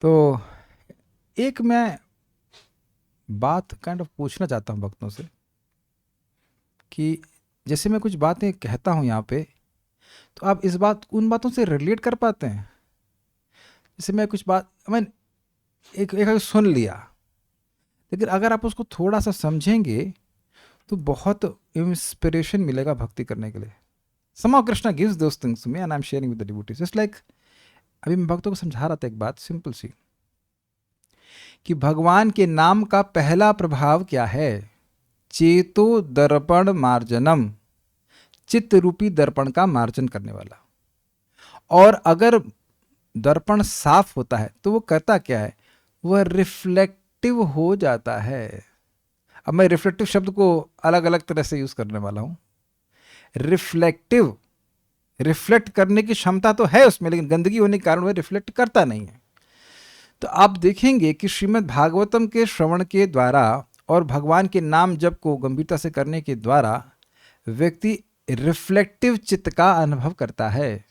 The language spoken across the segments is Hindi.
तो एक मैं बात पूछना चाहता हूँ भक्तों से कि जैसे मैं कुछ बातें कहता हूँ यहाँ पे, तो आप इस बात उन बातों से रिलेट कर पाते हैं? जैसे मैं कुछ बात एक एक सुन लिया, लेकिन अगर आप उसको थोड़ा सा समझेंगे तो बहुत इंस्पिरेशन मिलेगा भक्ति करने के लिए. Somehow Krishna gives those things to me and I'm sharing with the devotees. Just like अभी मैं भक्तों को समझा रहा था एक बात सिंपल सी, कि भगवान के नाम का पहला प्रभाव क्या है? चेतो दर्पण मार्जनम, चित्त रूपी दर्पण का मार्जन करने वाला. और अगर दर्पण साफ होता है तो वो करता क्या है? वह रिफ्लेक्टिव हो जाता है. अब मैं रिफ्लेक्टिव शब्द को अलग अलग तरह से यूज करने वाला हूं. रिफ्लेक्टिव, रिफ्लेक्ट करने की क्षमता तो है उसमें, लेकिन गंदगी होने के कारण वह रिफ्लेक्ट करता नहीं है. तो आप देखेंगे कि श्रीमद् भागवतम के श्रवण के द्वारा और भगवान के नाम जप को गंभीरता से करने के द्वारा व्यक्ति रिफ्लेक्टिव चित्त का अनुभव करता है.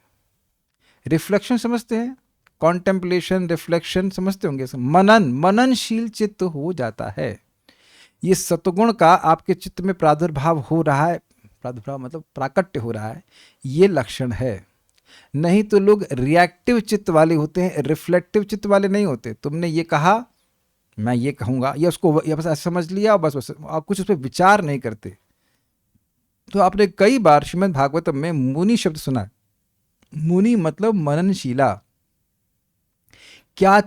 रिफ्लेक्शन समझते हैं? कॉन्टेम्पलेशन, रिफ्लेक्शन समझते होंगे. मननशील चित्त हो जाता है. ये सतगुण का आपके चित्त में प्रादुर्भाव हो रहा है, प्रादुर्भाव मतलब प्राकट्य हो रहा है, ये लक्षण है. नहीं तो लोग रिएक्टिव चित्त वाले होते हैं, रिफ्लेक्टिव चित्त वाले नहीं होते. तुमने ये कहा, मैं ये कहूंगा, या उसको या बस ऐसा समझ लिया, बस बस आप कुछ उस पर विचार नहीं करते. तो आपने कई बार श्रीमद् भागवतम में मुनि शब्द सुना है. मुनि मतलब मननशीला. क्या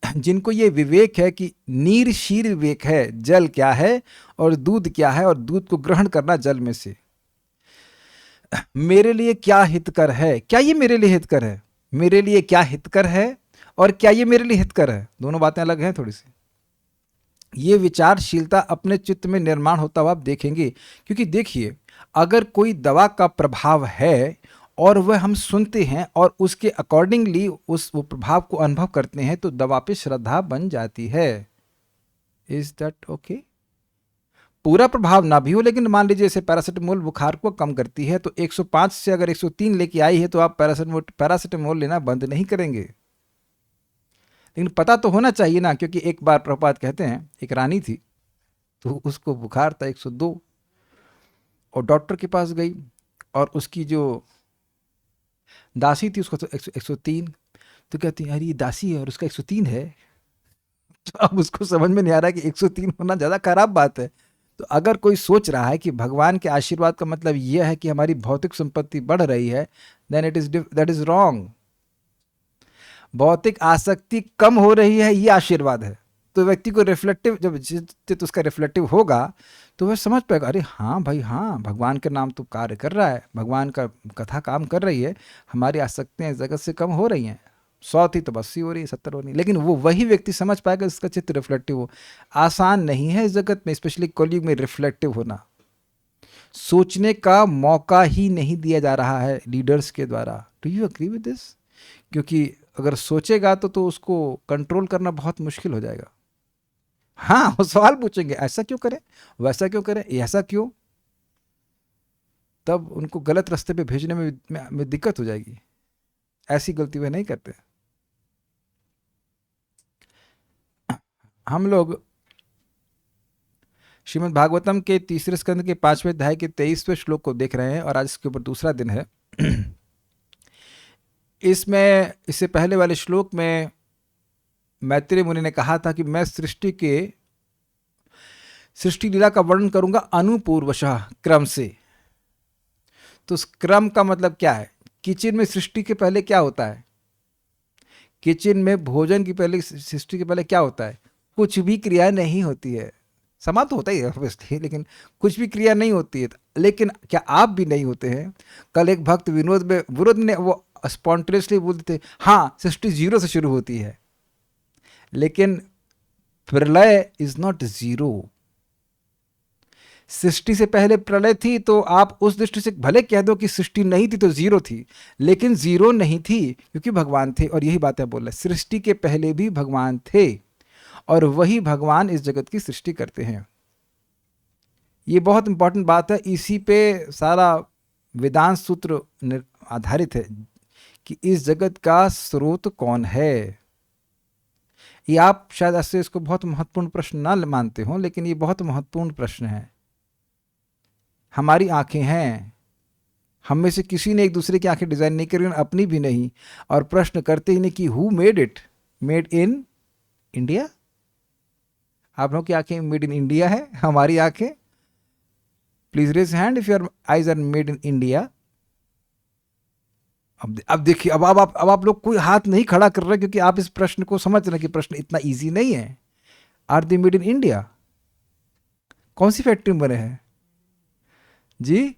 जिनको ये विवेक है कि नीर शीर विवेक है, जल क्या है और दूध क्या है, और दूध को ग्रहण करना जल में से. मेरे लिए क्या हितकर है, क्या ये मेरे लिए हितकर है, मेरे लिए क्या हितकर है और क्या ये मेरे लिए हितकर है, दोनों बातें अलग हैं थोड़ी सी. ये विचारशीलता अपने चित्त में निर्माण होता हुआ आप देखेंगे. क्योंकि देखिए, अगर कोई दवा का प्रभाव है और वह हम सुनते हैं और उसके अकॉर्डिंगली वो प्रभाव को अनुभव करते हैं, तो दवा पे श्रद्धा बन जाती है. Is that okay? पूरा प्रभाव ना भी हो, लेकिन मान लीजिए जैसे पैरासिटामोल बुखार को कम करती है, तो 105 से अगर 103 लेके आई है तो आप पैरासिटामोल लेना बंद नहीं करेंगे. लेकिन पता तो होना चाहिए ना. क्योंकि एक बार प्रभुपाद कहते हैं, एक रानी थी, तो उसको बुखार था 102, और डॉक्टर के पास गई, और उसकी जो दासी थी उसको तो 103. तो कहती है, अरे ये दासी है और उसका 103 है. तो अब उसको समझ में नहीं आ रहा है कि 103 होना ज़्यादा खराब बात है. तो अगर कोई सोच रहा है कि भगवान के आशीर्वाद का मतलब यह है कि हमारी भौतिक संपत्ति बढ़ रही है, देन दैट इज रॉन्ग. भौतिक आसक्ति कम हो रही है, ये आशीर्वाद है. तो व्यक्ति को रिफ्लेक्टिव, जब चित्त उसका रिफ्लेक्टिव होगा, तो वह समझ पाएगा, अरे हाँ भाई हाँ, भगवान का नाम तो कार्य कर रहा है, भगवान का कथा काम कर रही है, हमारी आसक्तियाँ जगत से कम हो रही हैं. 100 थी तो 80 हो रही है, 70 हो रही है. लेकिन वो वही व्यक्ति समझ पाएगा जिसका चित्त रिफ्लेक्टिव हो. आसान नहीं है इस जगत में, स्पेशली कलयुग में, रिफ्लेक्टिव होना. सोचने का मौका ही नहीं दिया जा रहा है लीडर्स के द्वारा. Do you agree with this? क्योंकि अगर सोचेगा तो उसको कंट्रोल करना बहुत मुश्किल हो जाएगा. हाँ, वो सवाल पूछेंगे, ऐसा क्यों करें, वैसा क्यों करें, ऐसा क्यों. तब उनको गलत रास्ते पे भेजने में दिक्कत हो जाएगी. ऐसी गलती वे नहीं करते. हम लोग श्रीमद् भागवतम के तीसरे स्कंद के 5वें अध्याय के 23वें श्लोक को देख रहे हैं, और आज इसके ऊपर दूसरा दिन है. इसमें इससे पहले वाले श्लोक में मैत्रेय मुनि ने कहा था कि मैं सृष्टि लीला का वर्णन करूंगा अनुपूर्वशः, क्रम से. तो उस क्रम का मतलब क्या है? किचन में सृष्टि के पहले क्या होता है? किचन में भोजन की पहले, सृष्टि के पहले क्या होता है? कुछ भी क्रिया नहीं होती है. समा तो होता ही है ऑब्वियसली, लेकिन कुछ भी क्रिया नहीं होती है. लेकिन क्या आप भी नहीं होते हैं? कल एक भक्त विनोद ने वो स्पॉन्टेनियसली बोलते थे, हाँ सृष्टि जीरो से शुरू होती है. लेकिन प्रलय इज नॉट जीरो. सृष्टि से पहले प्रलय थी, तो आप उस दृष्टि से भले कह दो कि सृष्टि नहीं थी तो जीरो थी, लेकिन जीरो नहीं थी, क्योंकि भगवान थे. और यही बात है बोल रहे, सृष्टि के पहले भी भगवान थे, और वही भगवान इस जगत की सृष्टि करते हैं. ये बहुत इंपॉर्टेंट बात है. इसी पे सारा वेदांत सूत्र आधारित है कि इस जगत का स्रोत कौन है. ये आप शायद ऐसे इसको बहुत महत्वपूर्ण प्रश्न ना मानते हो, लेकिन ये बहुत महत्वपूर्ण प्रश्न है। हमारी आंखें हैं, हम में से किसी ने एक दूसरे की आंखें डिजाइन नहीं करी, अपनी भी नहीं, और प्रश्न करते ही नहीं कि who made it, made in India. आप लोगों की आंखें मेड इन इंडिया है, हमारी आंखें, please raise hand if your eyes are made in India. अब देखिए, अब आप लोग कोई हाथ नहीं खड़ा कर रहे क्योंकि आप इस प्रश्न को समझ रहे हैं कि प्रश्न इतना इजी नहीं है। Are they made in India? कौन सी फैक्ट्री में बने हैं जी?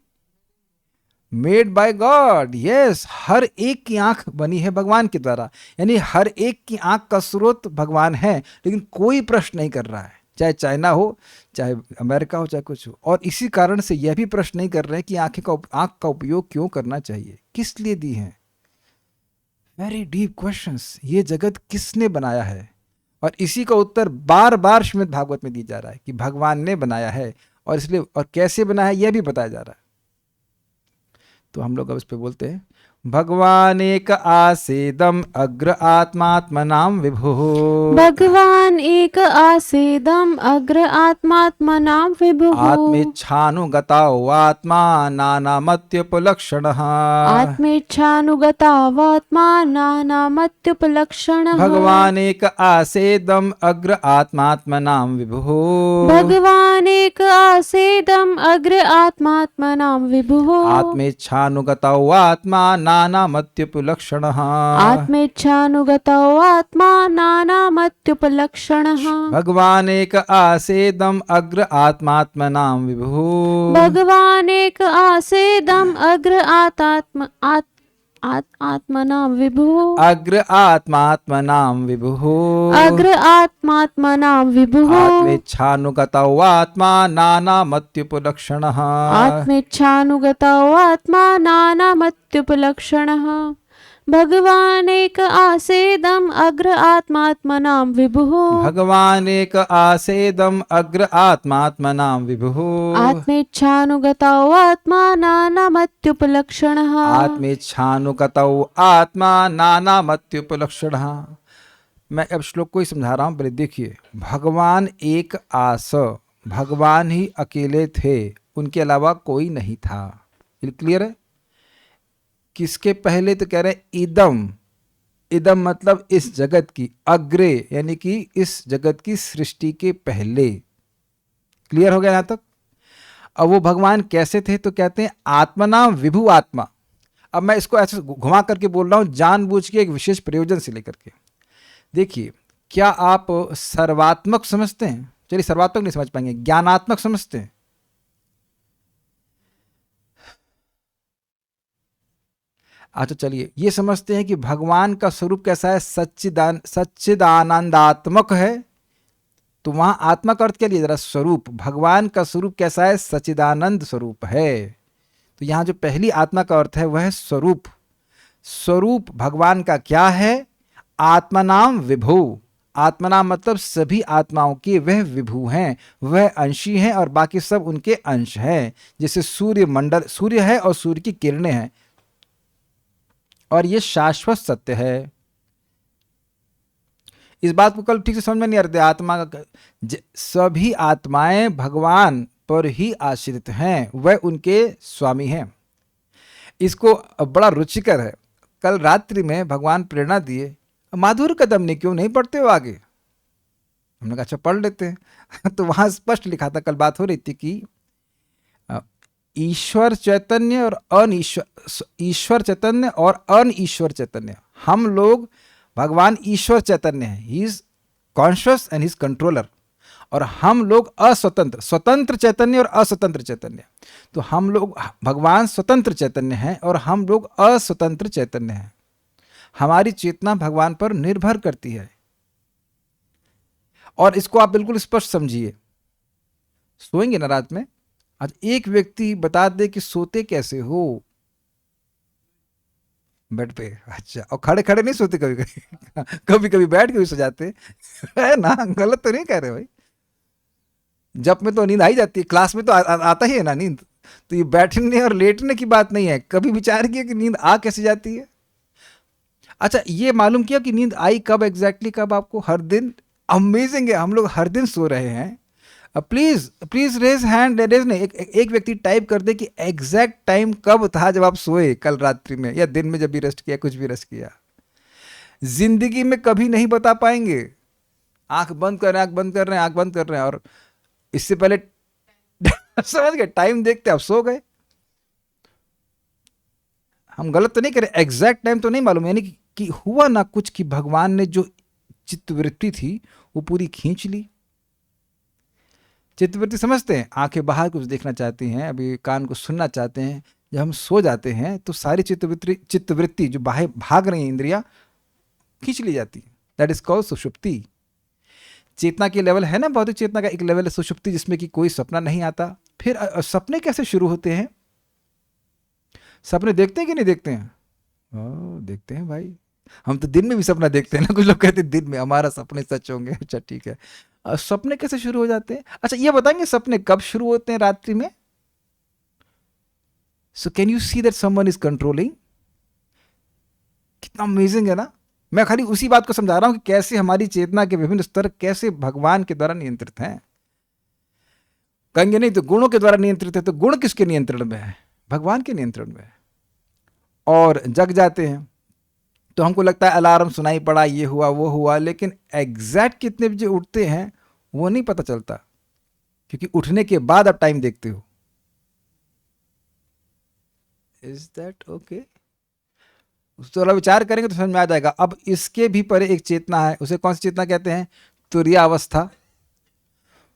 Made by God, yes. हर एक की आंख बनी है भगवान के द्वारा, यानी हर एक की आंख का स्रोत भगवान है, लेकिन कोई प्रश्न नहीं कर रहा है, चाहे चाइना हो, चाहे अमेरिका हो, चाहे कुछ हो। और इसी कारण से यह भी प्रश्न नहीं कर रहे हैं कि आंख का उपयोग क्यों करना चाहिए, किस लिए दी है। Very deep questions. ये जगत किसने बनाया है? और इसी का उत्तर बार बार श्रीमद् भागवत में दिया जा रहा है कि भगवान ने बनाया है, और इसलिए और कैसे बनाया है यह भी बताया जा रहा है। तो हम लोग अब इस पे बोलते हैं, भगवान एक आसेदम अग्र आत्मात्मनाम विभुः। भगवान एक आसेदम अग्र आत्मात्मनाम विभुः। आत्मेच्छानुगतावात्मा नानामत्युपलक्षणः। आत्मेच्छानुगतावात्मा नानामत्युपलक्षणः। भगवान एक आसेदम अग्र आत्मात्मनाम विभुः। भगवान एक आसेदम अग्र आत्मात्मनाम विभुः। आत्मेच्छानुगतावात्मा नानामत्युपलक्षणः। आत्मेच्छानुगतो आत्मा नानामत्युपलक्षणः। भगवान एक आसेदम अग्र आत्मात्मनाम विभुः। भगवान एक आसेदम अग्र आत्मनाम विभुः। अग्र आत्मात्मनाम विभुः। अग्र आत्मात्मनाम विभुः। आत्मेच्छानुगतो आत्मा नानामत्युपलक्षणः। आत्मेच्छानुगतो आत्मा नानामत्युपलक्षणः। भगवान एक आसेदम अग्र आत्मात्मनाम विभुः। भगवान एक आसेदम अग्र आत्मात्मनाम विभुः। आत्मेच्छानुगतो आत्मा नानामत्युपलक्षणः। आत्मेच्छानुगतो आत्मा नानामत्युपलक्षणः। मैं अब श्लोक को ही समझा रहा हूँ, पहले देखिए। भगवान एक आस, भगवान ही अकेले थे, उनके अलावा कोई नहीं था। क्लियर है? किसके पहले? तो कह रहे इदम, इदम मतलब इस जगत की, अग्रे यानी कि इस जगत की सृष्टि के पहले। क्लियर हो गया यहां तक? अब वो भगवान कैसे थे? तो कहते हैं आत्मना विभु आत्मा। अब मैं इसको ऐसे घुमा करके बोल रहा हूं, जानबूझ के एक विशेष प्रयोजन से लेकर के। देखिए, क्या आप सर्वात्मक समझते हैं? चलिए, सर्वात्मक नहीं समझ पाएंगे, ज्ञानात्मक समझते हैं। अच्छा, चलिए ये समझते हैं कि भगवान का स्वरूप कैसा है? सच्चिदानंदात्मक है। तो वहां आत्मा का अर्थ क्या लिया? जरा स्वरूप। भगवान का स्वरूप कैसा है? सच्चिदानंद स्वरूप है। तो यहां जो पहली आत्मा का अर्थ है वह है स्वरूप। स्वरूप भगवान का क्या है? आत्मनाम विभु। आत्मनाम मतलब सभी आत्माओं के वह विभु हैं, वह अंशी हैं, और बाकी सब उनके अंश हैं। जैसे सूर्य मंडल, सूर्य है और सूर्य की किरणें हैं, और ये शाश्वत सत्य है। इस बात को कल ठीक से समझ में नहीं आ रहा। आत्मा का सभी आत्माएं भगवान पर ही आश्रित हैं, वह उनके स्वामी हैं। इसको बड़ा रुचिकर है। कल रात्रि में भगवान प्रेरणा दिए, माधुर कदम ने क्यों नहीं पढ़ते हो आगे? हमने कहा अच्छा पढ़ लेते हैं। तो वहां स्पष्ट लिखा था, कल बात हो रही थी कि ईश्वर चैतन्य और ईश्वर चैतन्य और अनईश्वर चैतन्य। हम लोग, भगवान ईश्वर चैतन्य है, he is conscious and he is controller, और हम लोग अस्वतंत्र, स्वतंत्र चैतन्य और अस्वतंत्र चैतन्य। तो हम लोग, भगवान स्वतंत्र चैतन्य हैं और हम लोग अस्वतंत्र चैतन्य हैं। हमारी चेतना भगवान पर निर्भर करती है, और इसको आप बिल्कुल स्पष्ट समझिए। सोएंगे ना रात में, आज एक व्यक्ति बता दे कि सोते कैसे हो बेड पे। अच्छा, और खड़े खड़े नहीं सोते कभी कभी? कभी कभी बैठ के भी सो जाते है ना? गलत तो नहीं कह रहे भाई। जब में तो नींद आई जाती है, क्लास में तो आता ही है ना नींद। तो ये बैठने और लेटने की बात नहीं है। कभी विचार किया कि नींद आ कैसे जाती है? अच्छा, ये मालूम किया कि नींद आई कब एग्जैक्टली, कब आपको? हर दिन। अमेजिंग है, हम लोग हर दिन सो रहे हैं। Please please raise hand, raise नहीं, एक व्यक्ति टाइप कर दे कि एग्जैक्ट टाइम कब था जब आप सोए कल रात्रि में या दिन में, जब भी रेस्ट किया, कुछ भी रेस्ट किया। जिंदगी में कभी नहीं बता पाएंगे। आंख बंद कर रहे हैं, आंख बंद कर रहे हैं, आंख बंद कर रहे हैं, और इससे पहले समझ गए, टाइम देखते आप सो गए। हम गलत तो नहीं करें, एग्जैक्ट टाइम तो नहीं मालूम, यानी कि हुआ ना कुछ कि भगवान ने जो चित्तवृत्ति थी वो पूरी खींच ली। चित्तवृत्ति समझते हैं, आंखें बाहर कुछ देखना चाहती हैं, अभी कान को सुनना चाहते हैं। जब हम सो जाते हैं तो सारी चित्तवृत्ति जो बाहर भाग रही हैं इंद्रियां, खींच ली जाती है। दैट इज कॉल्ड सुषुप्ति। चेतना के लेवल है ना, भौतिक चेतना का एक लेवल है सुषुप्ति, जिसमें कि कोई सपना नहीं आता। फिर सपने कैसे शुरू होते हैं? सपने देखते हैं कि नहीं देखते हैं? देखते हैं भाई, हम तो दिन में भी सपना देखते हैं ना। कुछ लोग कहते हैं दिन में हमारा सपने सच होंगे। अच्छा ठीक है, सपने कैसे शुरू हो जाते हैं? अच्छा ये बताएंगे सपने कब शुरू होते हैं? रात्रि में। So can you see that someone is controlling? कितना अमेजिंग है ना। मैं खाली उसी बात को समझा रहा हूं कि कैसे हमारी चेतना के विभिन्न स्तर कैसे भगवान के द्वारा नियंत्रित हैं। कहेंगे नहीं तो गुणों के द्वारा नियंत्रित है, तो गुण किसके नियंत्रण में है? भगवान के नियंत्रण में है। और जग जाते हैं तो हमको लगता है अलार्म सुनाई पड़ा, ये हुआ वो हुआ, लेकिन एग्जैक्ट कितने बजे उठते हैं वो नहीं पता चलता, क्योंकि उठने के बाद आप टाइम देखते हो। Is that okay? उस थोड़ा विचार करेंगे तो समझ में आ जाएगा। अब इसके भी परे एक चेतना है, उसे कौन सी चेतना कहते हैं? तुर्यावस्था।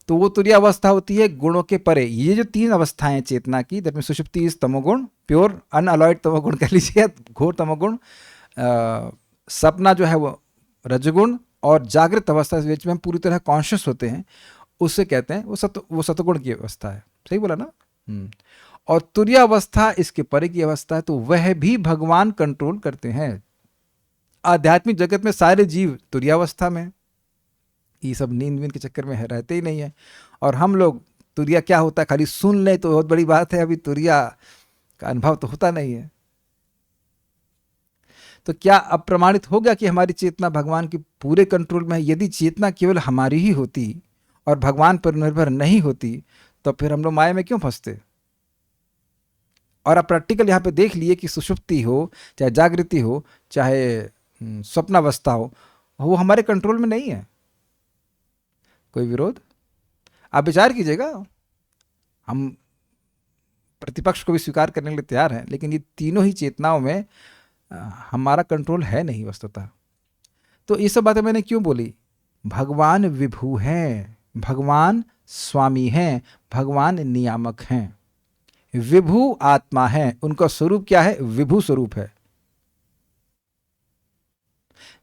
तो वो तुर्यावस्था होती है गुणों के परे। ये जो तीन अवस्थाएं चेतना की, दैट मीन सुषुप्ति इज तमोगुण, प्योर अनअलॉयड तमोगुण कह लीजिए, घोर तमोगुण। सपना जो है वो रजगुण, और जागृत अवस्था के बीच में हम पूरी तरह कॉन्शियस होते हैं, उससे कहते हैं वो सतगुण की अवस्था है। सही बोला ना? और तुर्यावस्था इसके परे की अवस्था है, तो वह भी भगवान कंट्रोल करते हैं। आध्यात्मिक जगत में सारे जीव तुर्यावस्था में, ये सब नींद वींद के चक्कर में रहते ही नहीं है। और हम लोग तुर्या क्या होता है खाली सुन लें तो बहुत बड़ी बात है, अभी तुर्या का अनुभव तो होता नहीं है। तो क्या अब प्रमाणित हो गया कि हमारी चेतना भगवान के पूरे कंट्रोल में है? यदि चेतना केवल हमारी ही होती और भगवान पर निर्भर नहीं होती, तो फिर हम लोग माया में क्यों फंसते? और आप प्रैक्टिकल यहाँ पे देख लिए कि सुषुप्ति हो, चाहे जागृति हो, चाहे स्वप्नावस्था हो, वो हमारे कंट्रोल में नहीं है। कोई विरोध? आप विचार कीजिएगा। हम प्रतिपक्ष को भी स्वीकार करने के लिए तैयार हैं, लेकिन ये तीनों ही चेतनाओं में हमारा कंट्रोल है नहीं वस्तुतः। तो ये सब बातें मैंने क्यों बोली? भगवान विभु हैं, भगवान स्वामी हैं, भगवान नियामक हैं। विभु आत्मा है, उनका स्वरूप क्या है? विभु स्वरूप है।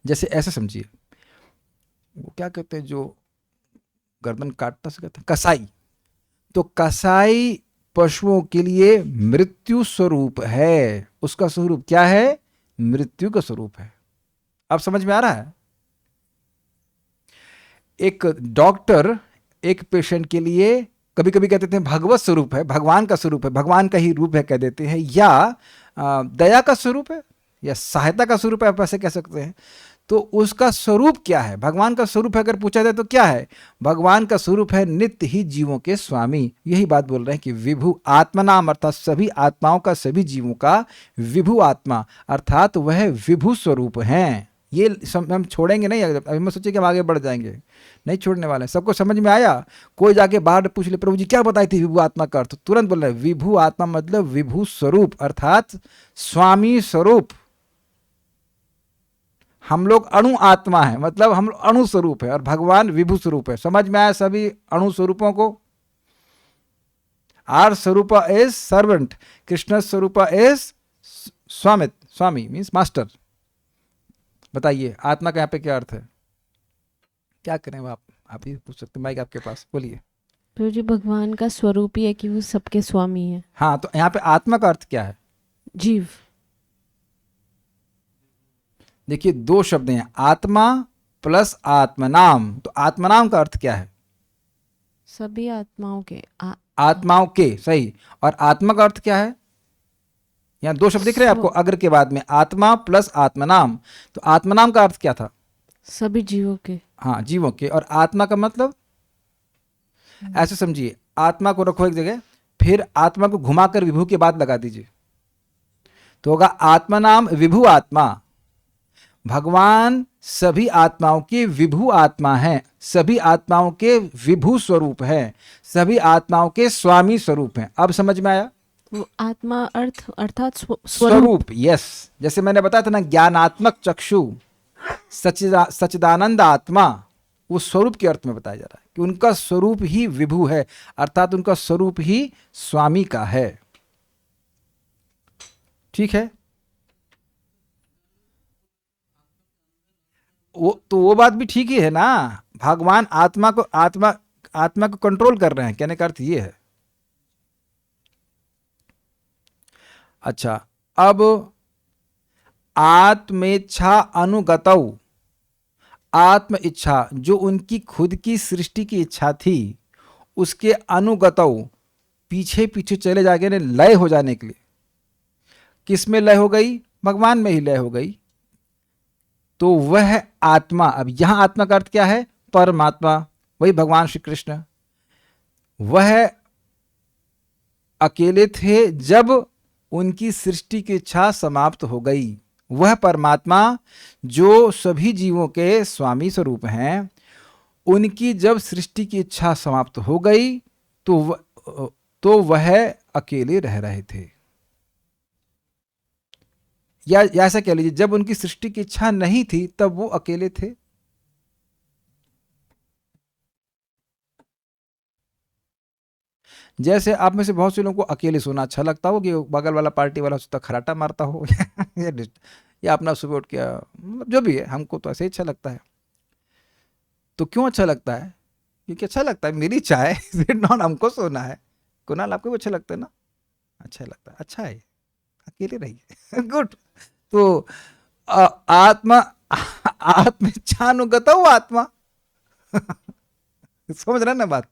जैसे ऐसे समझिए, वो क्या कहते हैं जो गर्दन काटता से कहते हैं कसाई। तो कसाई पशुओं के लिए मृत्यु स्वरूप है। उसका स्वरूप क्या है? मृत्यु का स्वरूप है। अब समझ में आ रहा है? एक डॉक्टर एक पेशेंट के लिए कभी कभी कहते थे भगवत स्वरूप है, भगवान का स्वरूप है, भगवान का ही रूप है कह देते हैं, या दया का स्वरूप है, या सहायता का स्वरूप है, आप ऐसे कह सकते हैं। तो उसका स्वरूप क्या है? भगवान का स्वरूप है अगर पूछा जाए तो क्या है? भगवान का स्वरूप है नित्य ही जीवों के स्वामी। यही बात बोल रहे हैं कि विभु आत्मा नाम, अर्थात सभी आत्माओं का, सभी जीवों का विभु आत्मा, अर्थात वह विभु स्वरूप हैं। ये हम छोड़ेंगे नहीं। अभी मैं सोचे कि हम आगे बढ़ जाएंगे, नहीं छोड़ने वाले। सबको समझ में आया? कोई जाके बाहर पूछ ले प्रभु जी क्या बताई थी विभु आत्मा का अर्थ, तो तुरंत बोल रहे विभु आत्मा मतलब विभु स्वरूप, अर्थात स्वामी स्वरूप। हम लोग अणु आत्मा है, मतलब हम अणु स्वरूप है, और भगवान विभु स्वरूप है। समझ में आया सभी अणु स्वरूपों को? आर स्वरूप इज सर्वेंट, कृष्ण स्वरूप इज स्वामी मीन्स मास्टर। बताइए आत्मा का यहाँ पे क्या अर्थ है? क्या करें? आप ही पूछ सकते, माइक आपके पास, बोलिए। प्रभु जी भगवान का स्वरूप ही है कि वो सबके स्वामी है। हाँ, तो यहाँ पे आत्मा का अर्थ क्या है? जीव। देखिए दो शब्द हैं, आत्मा प्लस आत्मनाम। तो आत्मनाम का अर्थ क्या है? सभी आत्माओं के आत्माओं के, सही। और आत्मा का अर्थ क्या है? यहाँ दो शब्द दिख रहे हैं आपको अग्र के बाद में, आत्मा प्लस आत्मनाम। तो आत्मनाम का अर्थ क्या था? सभी जीवों के। हाँ, जीवों के। और आत्मा का मतलब ऐसे समझिए, आत्मा को रखो एक जगह, फिर आत्मा को घुमाकर विभु के बाद लगा दीजिए, तो होगा आत्मनाम विभु आत्मा। भगवान सभी आत्माओं के विभु आत्मा हैं, सभी आत्माओं के विभु स्वरूप हैं, सभी आत्माओं के स्वामी स्वरूप हैं। अब समझ में आया? वो आत्मा अर्थ अर्थात स्वरूप। स्वरूप, यस। जैसे मैंने बताया था ना, ज्ञानात्मक चक्षु, सच्चिदानंद आत्मा, वो स्वरूप के अर्थ में बताया जा रहा है कि उनका स्वरूप ही विभु है, अर्थात उनका स्वरूप ही स्वामी का है। ठीक है, वो बात भी ठीक ही है ना। भगवान आत्मा को कंट्रोल कर रहे हैं, कहने का अर्थ ये है। अच्छा, अब आत्मेच्छा अनुगतौ, आत्म इच्छा जो उनकी खुद की सृष्टि की इच्छा थी, उसके अनुगतौ पीछे पीछे चले जाके ने लय हो जाने के लिए, किस में लय हो गई? भगवान में ही लय हो गई। तो वह आत्मा, अब यहां आत्मा का अर्थ क्या है? परमात्मा, वही भगवान श्री कृष्ण। वह अकेले थे जब उनकी सृष्टि की इच्छा समाप्त हो गई। वह परमात्मा जो सभी जीवों के स्वामी स्वरूप हैं, उनकी जब सृष्टि की इच्छा समाप्त हो गई तो वह अकेले रह रहे थे। या ऐसा कह लीजिए, जब उनकी सृष्टि की इच्छा नहीं थी तब वो अकेले थे। जैसे आप में से बहुत से लोगों को अकेले सोना अच्छा लगता हो कि बगल वाला पार्टी वाला सोता खराटा मारता हो या अपना सुबह उठ के, मतलब जो भी है, हमको तो ऐसे ही अच्छा लगता है। तो क्यों अच्छा लगता है? क्योंकि अच्छा लगता है, मेरी चाय नॉन, हमको सोना है। कुणाल, आपको भी अच्छा लगता है ना? अच्छा लगता है, अच्छा है, अकेले रहिए गुड। तो आत्मा आत्मेच्छानुगत हो आत्मा समझ रहे ना बात?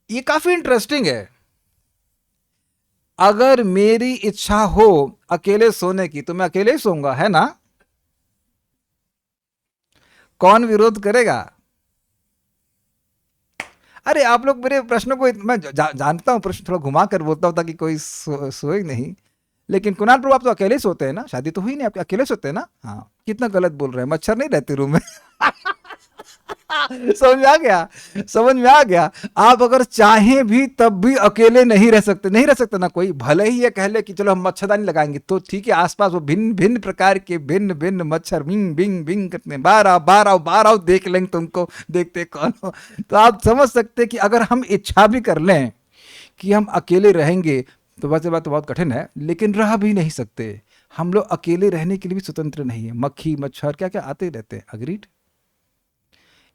ये काफी इंटरेस्टिंग है। अगर मेरी इच्छा हो अकेले सोने की तो मैं अकेले ही सोऊंगा, है ना? कौन विरोध करेगा? अरे आप लोग मेरे प्रश्नों को मैं जानता हूं, प्रश्न थोड़ा घुमा कर बोलता हूं ताकि कोई सोए नहीं। लेकिन कुणाल प्रभु, आप तो अकेले सोते हैं ना? शादी तो हुई नहीं आपके, अकेले सोते हैं ना? हाँ, कितना गलत बोल रहे हैं, मच्छर नहीं रहते रूम में समझ में आ गया? समझ में आ गया? आप अगर चाहें भी तब भी अकेले नहीं रह सकते, नहीं रह सकते ना कोई। भले ही ये कह ले कि चलो हम मच्छरदानी लगाएंगे, तो ठीक है, आसपास वो भिन्न भिन्न प्रकार के भिन्न भिन्न मच्छर बिंग बिंग बिंग करते हैं, बार आओ बार आओ बार आओ, देख लेंगे तुमको, देखते कौन हो। तो आप समझ सकते कि अगर हम इच्छा भी कर लें कि हम अकेले रहेंगे, तो वैसे बात तो बहुत कठिन है, लेकिन रह भी नहीं सकते। हम लोग अकेले रहने के लिए भी स्वतंत्र नहीं है, मक्खी मच्छर क्या क्या आते रहते हैं। अग्रीड?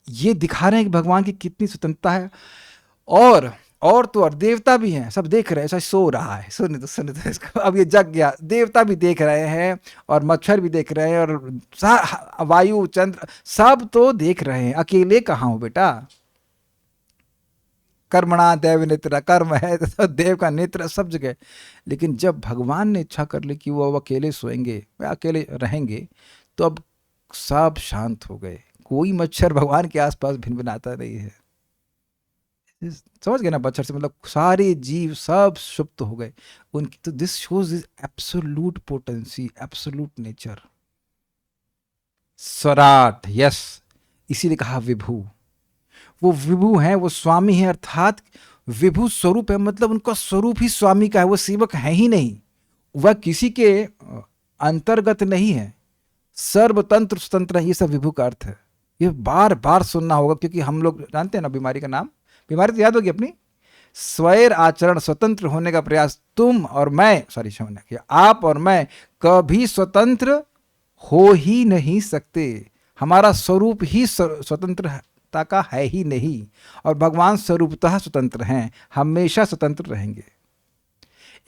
ये दिखा रहे हैं कि भगवान की कितनी स्वतंत्रता है। और तो और देवता भी हैं, सब देख रहे हैं, ऐसा सो रहा है, सुन तो इसको, अब ये जग गया, देवता भी देख रहे हैं और मच्छर भी देख रहे हैं और वायु चंद्र सब तो देख रहे हैं। अकेले कहाँ हो बेटा? कर्मणा देव नेत्र, कर्म है तो देव का नेत्र सब जगह। लेकिन जब भगवान ने इच्छा कर ली कि वो अकेले सोएंगे, वे अकेले रहेंगे, तो अब सब शांत हो गए, कोई मच्छर भगवान के आसपास भिनभिनाता नहीं है। समझ गए ना? मच्छर से मतलब सारे जीव सब सुप्त हो गए उनकी। तो this shows is absolute potency, absolute nature, स्वराट। यस, इसीलिए कहा विभु। वो विभु हैं, वो स्वामी है, अर्थात विभु स्वरूप है, मतलब उनका स्वरूप ही स्वामी का है। वो सेवक है ही नहीं, वह किसी के अंतर्गत नहीं है, सर्वतंत्र स्वतंत्र है। ये सब विभु का अर्थ है। ये बार बार सुनना होगा, क्योंकि हम लोग जानते हैं ना बीमारी का नाम, बीमारी तो याद होगी अपनी, स्वैर आचरण, स्वतंत्र होने का प्रयास। तुम और मैं, सॉरी क्षमा किया, आप और मैं कभी स्वतंत्र हो ही नहीं सकते। हमारा स्वरूप ही स्वतंत्रता का है ही नहीं, और भगवान स्वरूपतः स्वतंत्र हैं, हमेशा स्वतंत्र रहेंगे।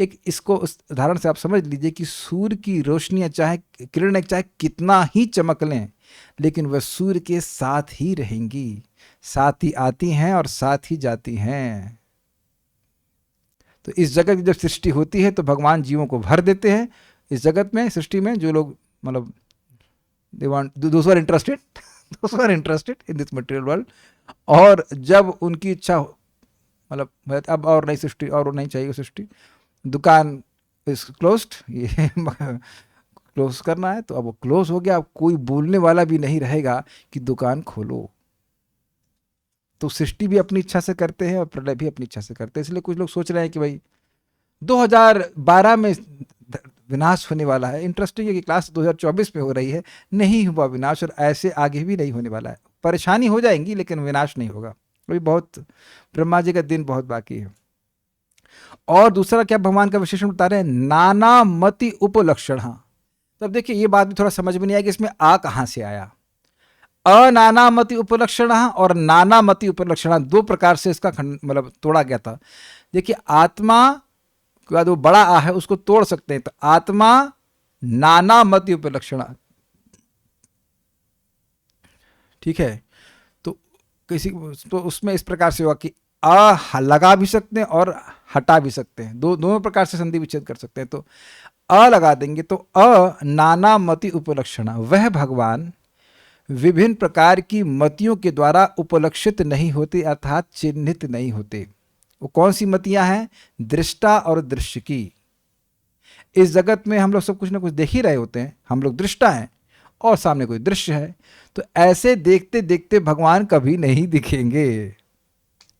एक इसको उस उदाहरण से आप समझ लीजिए कि सूर्य की रोशनियां चाहे किरणें चाहे कितना ही चमक लें, लेकिन वह सूर्य के साथ ही रहेंगी, साथ ही आती हैं और साथ ही जाती हैं। तो इस जगत की जब सृष्टि होती है तो भगवान जीवों को भर देते हैं इस जगत में, सृष्टि में, जो लोग मतलब they want, those are interested those are interested in this material world. और जब उनकी इच्छा मतलब अब और नहीं सृष्टि और नहीं चाहिए सृष्टि, दुकान इज क्लोज्ड, ये क्लोज करना है, तो अब वो क्लोज हो गया, अब कोई बोलने वाला भी नहीं रहेगा कि दुकान खोलो। तो सृष्टि भी अपनी इच्छा से करते हैं और प्रलय भी अपनी इच्छा से करते हैं। इसलिए कुछ लोग सोच रहे हैं कि भाई 2012 में विनाश होने वाला है। इंटरेस्टिंग है कि क्लास 2024 में हो रही है, नहीं हुआ विनाश, और ऐसे आगे भी नहीं होने वाला है। परेशानी हो जाएंगी लेकिन विनाश नहीं होगा। अभी बहुत, ब्रह्मा जी का दिन बहुत बाकी है। और दूसरा क्या भगवान का विशेषण बता रहे हैं, नाना मति उपलक्षण। तो अब देखिए ये बात भी थोड़ा समझ में नहीं आएगी, इसमें आ कहां से आया। अनानामति उपलक्षण और नानामति उपलक्षण, दो प्रकार से इसका मतलब तोड़ा गया था। देखिए आत्मा के बाद वो बड़ा आ है उसको तोड़ सकते हैं, तो आत्मा नानामति उपलक्षण, ठीक है। तो किसी तो उसमें इस प्रकार से हुआ कि अ लगा भी सकते हैं और हटा भी सकते हैं, दोनों प्रकार से संधि विच्छेद कर सकते हैं। तो अ लगा देंगे तो अ नानामति उपलक्षण, वह भगवान विभिन्न प्रकार की मतियों के द्वारा उपलक्षित नहीं होते, अर्थात चिन्हित नहीं होते। वो कौन सी मतियां हैं, दृष्टा और दृश्य की। इस जगत में हम लोग सब कुछ ना कुछ देख ही रहे होते हैं, हम लोग दृष्टा हैं और सामने कोई दृश्य है। तो ऐसे देखते देखते भगवान कभी नहीं दिखेंगे।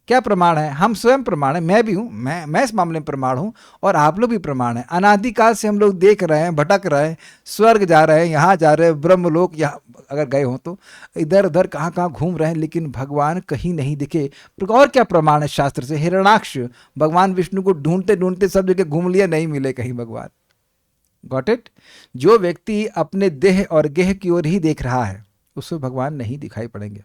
क्या प्रमाण है, हम स्वयं प्रमाण है, मैं भी हूं, मैं इस मामले में प्रमाण हूं और आप लोग भी प्रमाण है। अनादिकाल से हम लोग देख रहे हैं, भटक रहे हैं, स्वर्ग जा रहे हैं, यहाँ जा रहे हैं, ब्रह्मलोक यहाँ अगर गए हों तो इधर उधर कहाँ कहाँ घूम रहे हैं, लेकिन भगवान कहीं नहीं दिखे। और क्या प्रमाण है शास्त्र से, हिरण्याक्ष भगवान विष्णु को ढूंढते ढूंढते सब जगह घूम लिया, नहीं मिले कहीं भगवान। Got it. जो व्यक्ति अपने देह और गेह की ओर ही देख रहा है उससे भगवान नहीं दिखाई पड़ेंगे।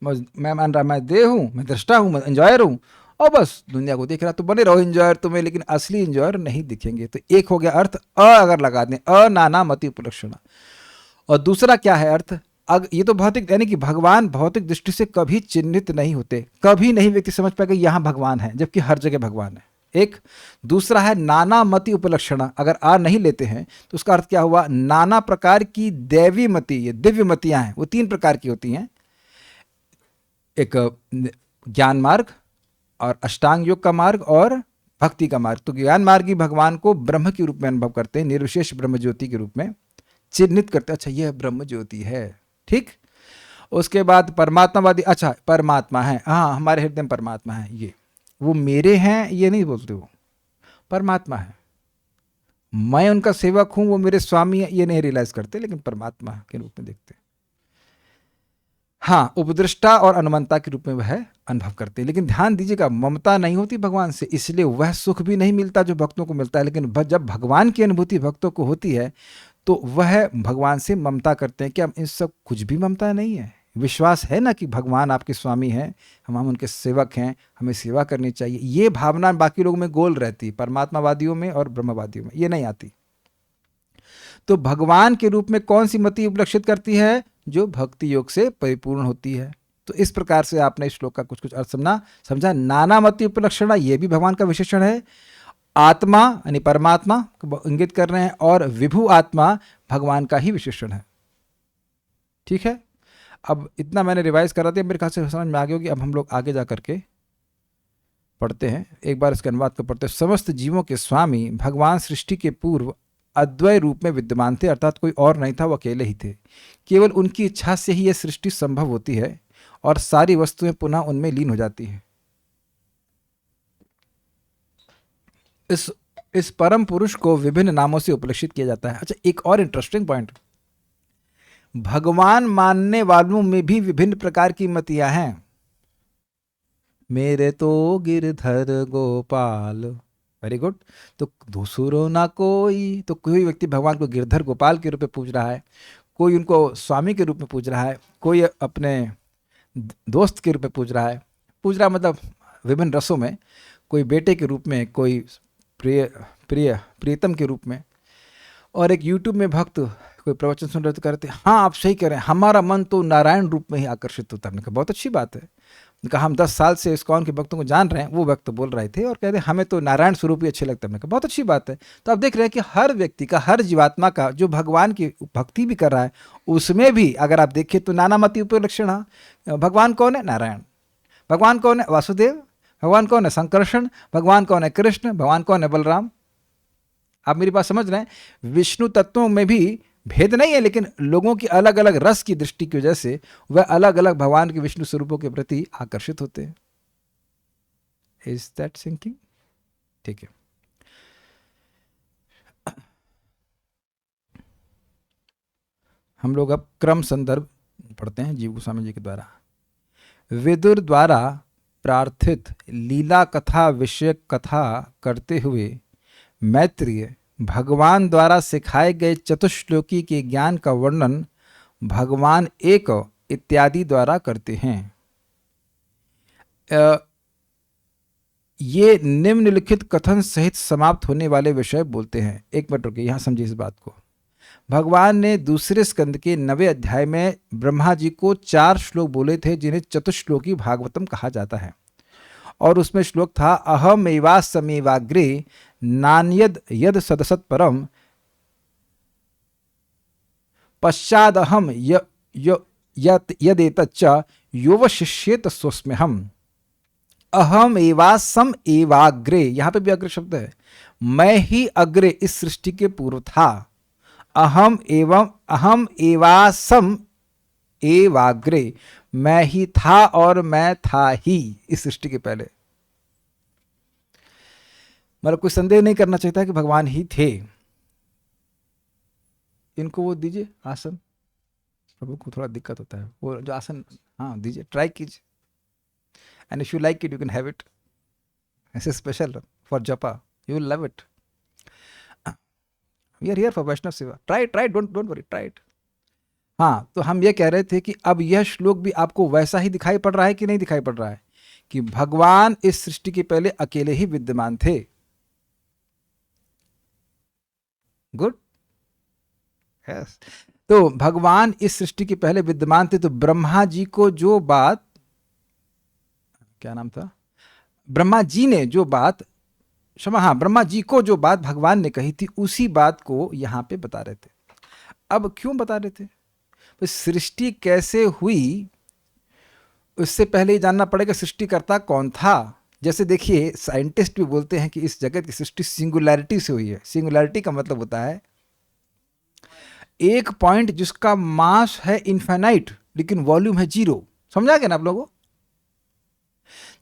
मैं मान रहा मैं देह हूं, मैं दृष्टा हूं, मैं एंजॉयर हूं और बस दुनिया को देख रहा, तो बने रहो एंजॉयर तुम्हें, लेकिन असली एंजॉयर नहीं दिखेंगे। तो एक हो गया अर्थ अ अगर लगा दें, अनानामति उपलक्षण। और दूसरा क्या है अर्थ, ये तो भौतिक, यानी कि भगवान भौतिक दृष्टि से कभी चिन्हित नहीं होते, कभी नहीं व्यक्ति समझ पाएगा यहां भगवान है जबकि हर जगह भगवान है। एक दूसरा है नानामति उपलक्षण, अगर आ नहीं लेते हैं तो उसका अर्थ क्या हुआ, नाना प्रकार की दैवी मति, ये दिव्य मतियां हैं, वो 3 प्रकार की होती हैं। एक ज्ञान मार्ग और अष्टांग योग का मार्ग और भक्ति का मार्ग। तो ज्ञान मार्गी भगवान को ब्रह्म के रूप में अनुभव करते हैं, निर्विशेष ब्रह्म ज्योति के रूप में चिन्हित करते हैं, अच्छा यह ब्रह्म ज्योति है, ठीक। उसके बाद परमात्मावादी, अच्छा परमात्मा है, हाँ हमारे हृदय में परमात्मा है, ये वो मेरे हैं ये नहीं बोलते, वो परमात्मा है, मैं उनका सेवक हूं, वो मेरे स्वामी है, ये नहीं रियलाइज करते, लेकिन परमात्मा के रूप में देखते हैं। हाँ, उपदृष्टा और अनुमंता के रूप में वह अनुभव करते हैं। लेकिन ध्यान दीजिएगा, ममता नहीं होती भगवान से, इसलिए वह सुख भी नहीं मिलता जो भक्तों को मिलता है। लेकिन जब भगवान की अनुभूति भक्तों को होती है तो वह भगवान से ममता करते हैं। क्या इन सब कुछ भी ममता नहीं है, विश्वास है ना कि भगवान आपके स्वामी हैं, हम उनके सेवक हैं, हमें सेवा करनी चाहिए। ये भावना बाकी लोगों में गोल रहती, परमात्मावादियों में और ब्रह्मवादियों में ये नहीं आती। तो भगवान के रूप में कौन सी मति उपलक्षित करती है, जो भक्ति योग से परिपूर्ण होती है। तो इस प्रकार से आपने इस श्लोक का कुछ कुछ अर्थ समझा। नाना मति उपलक्षण, ये भी भगवान का विशेषण है। आत्मा यानी परमात्मा को इंगित कर रहे हैं और विभु आत्मा भगवान का ही विशेषण है, ठीक है। अब इतना मैंने रिवाइज करा दिया, मेरे ख्याल से समझ में आ गया होगी। अब हम लोग आगे जा करके पढ़ते हैं, एक बार इसके अनुवाद को पढ़ते हैं। समस्त जीवों के स्वामी भगवान सृष्टि के पूर्व अद्वय रूप में विद्यमान थे, अर्थात कोई और नहीं था, वो अकेले ही थे। केवल उनकी इच्छा से ही यह सृष्टि संभव होती है और सारी वस्तुएं पुनः उनमें लीन हो जाती हैं। इस परम पुरुष को विभिन्न नामों से उपलक्षित किया जाता है। अच्छा, एक और इंटरेस्टिंग पॉइंट, भगवान मानने वालों में भी विभिन्न प्रकार की मतियां हैं। मेरे तो गिरधर गोपाल, वेरी गुड। तो दूसरो ना कोई, तो कोई व्यक्ति भगवान को गिरधर गोपाल के रूप में पूज रहा है, कोई उनको स्वामी के रूप में पूज रहा है, कोई अपने दोस्त के रूप में पूज रहा है। पूज रहा मतलब विभिन्न रसों में, कोई बेटे के रूप में, कोई प्रियतम के रूप में। और एक यूट्यूब में भक्त कोई प्रवचन सुन रहे तो कहते हैं हाँ आप सही कह रहे हैं, हमारा मन तो नारायण रूप में ही आकर्षित होता है। हमने कहा बहुत अच्छी बात है, कहा हम 10 साल से इस्कॉन के भक्तों को जान रहे हैं, वो भक्त बोल रहे थे और कहते हैं हमें तो नारायण स्वरूप ही अच्छे लगते हैं। मैंने कहा बहुत अच्छी बात है। तो आप देख रहे हैं कि हर व्यक्ति का, हर जीवात्मा का जो भगवान की भक्ति भी कर रहा है, उसमें भी अगर आप देखें तो नानामति उपलक्षण। भगवान कौन है? नारायण। भगवान कौन है? वासुदेव। भगवान कौन है? संकर्षण। भगवान कौन है? कृष्ण। भगवान कौन है? बलराम। आप मेरी बात समझ रहे हैं? विष्णु तत्वों में भी भेद नहीं है, लेकिन लोगों की अलग अलग रस की दृष्टि की वजह से वह अलग अलग भगवान के विष्णु स्वरूपों के प्रति आकर्षित होते हैं। Is that sinking? ठीक है। हम लोग अब क्रम संदर्भ पढ़ते हैं जीव गोस्वामी जी के द्वारा। विदुर द्वारा प्रार्थित लीला कथा विषयक कथा करते हुए मैत्रेय भगवान द्वारा सिखाए गए चतुश्लोकी के ज्ञान का वर्णन भगवान एक इत्यादि द्वारा करते हैं। ये निम्नलिखित कथन सहित समाप्त होने वाले विषय बोलते हैं। एक मिनट रुकिए, यहाँ समझिए इस बात को। भगवान ने दूसरे स्कंद के 9वें अध्याय में ब्रह्मा जी को 4 श्लोक बोले थे जिन्हें चतुश्लोकी भागवतम कहा जाता है, और उसमें श्लोक था अहमेवासमेवाग्रे नान्यद यद सदसत परम पश्चादहम यदेतच्च योवशिष्येत स्वस्म्यहम्। अहम एवासम एवाग्रे, यहां पे भी अग्र शब्द है। मैं ही अग्रे इस सृष्टि के पूर्व था। अहम एवासम एवाग्रे, मैं ही था और मैं था ही इस सृष्टि के पहले। मतलब कोई संदेह नहीं करना चाहता कि भगवान ही थे। इनको वो दीजिए आसन, प्रभु को थोड़ा दिक्कत होता है, वो जो आसन, हाँ दीजिए, ट्राई कीजिए। And if you like it you can have it. This is special for japa, you will love it. We are here for Vaishnava seva. Try, don't worry, try it. हाँ, तो हम ये कह रहे थे कि अब यह श्लोक भी आपको वैसा ही दिखाई पड़ रहा है कि नहीं दिखाई पड़ रहा है कि भगवान इस सृष्टि के पहले अकेले ही विद्यमान थे। Good, yes. तो भगवान इस सृष्टि के पहले विद्यमान थे, तो ब्रह्मा जी को जो बात, क्या नाम था, ब्रह्मा जी ने जो बात, क्षमा, हाँ, ब्रह्मा जी को जो बात भगवान ने कही थी उसी बात को यहां पे बता रहे थे। अब क्यों बता रहे थे? तो सृष्टि कैसे हुई उससे पहले ही जानना पड़ेगा सृष्टिकर्ता कौन था। जैसे देखिए, साइंटिस्ट भी बोलते हैं कि इस जगत की सृष्टि सिंगुलैरिटी से हुई है। सिंगुलैरिटी का मतलब होता है एक पॉइंट जिसका मास है इनफाइनाइट लेकिन वॉल्यूम है 0। समझा गया ना आप लोगों?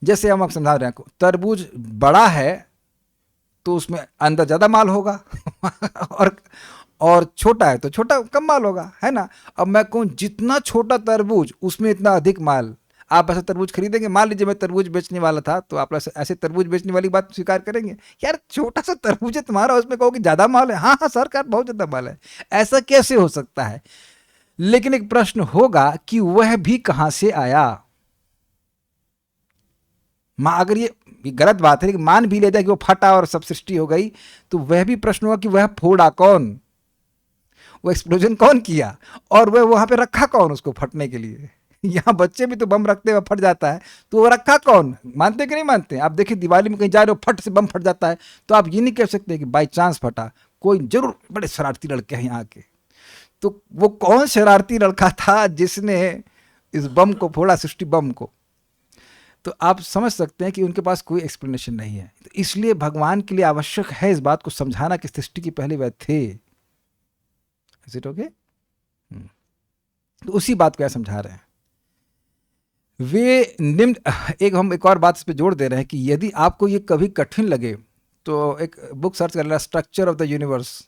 जैसे हम आप समझा रहे हैं, तरबूज बड़ा है तो उसमें अंदर ज्यादा माल होगा और छोटा है तो छोटा कम माल होगा, है ना। अब मैं कहूँ जितना छोटा तरबूज उसमें इतना अधिक माल। आप ऐसा तरबूज खरीदेंगे? मान लीजिए मैं तरबूज बेचने वाला था, तो आप ऐसे तरबूज बेचने वाली बात स्वीकार करेंगे? यार छोटा सा तरबूज है तुम्हारा, उसमें कहोगे ज्यादा माल है। हाँ हाँ सरकार, बहुत ज्यादा माल है। ऐसा कैसे हो सकता है? लेकिन एक प्रश्न होगा कि वह भी कहां से आया। अगर ये गलत बात है, लेकिन मान भी ले जाए कि वो फटा और सब सृष्टि हो गई, तो वह भी प्रश्न होगा कि वह फोड़ा कौन, वो एक्सप्लोजन कौन किया, और वह वहां पे रखा कौन उसको फटने के लिए। यहाँ बच्चे भी तो बम रखते हुए फट जाता है, तो वो रखा कौन? मानते कि नहीं मानते? आप देखिए दिवाली में कहीं जा रहे हो, फट से बम फट जाता है, तो आप ये नहीं कह सकते कि बाई चांस फटा। कोई जरूर बड़े शरारती लड़के हैं यहाँ के। तो वो कौन शरारती लड़का था जिसने इस बम को फोड़ा, सृष्टि बम को? तो आप समझ सकते हैं कि उनके पास कोई एक्सप्लेनेशन नहीं है। तो इसलिए भगवान के लिए आवश्यक है इस बात को समझाना कि सृष्टि के पहले वह थे। Is it okay? तो उसी बात को यह समझा रहे हैं वे निम्न। हम एक और बात इस पर जोड़ दे रहे हैं कि यदि आपको ये कभी कठिन लगे तो एक बुक सर्च कर लेना, स्ट्रक्चर ऑफ द यूनिवर्स।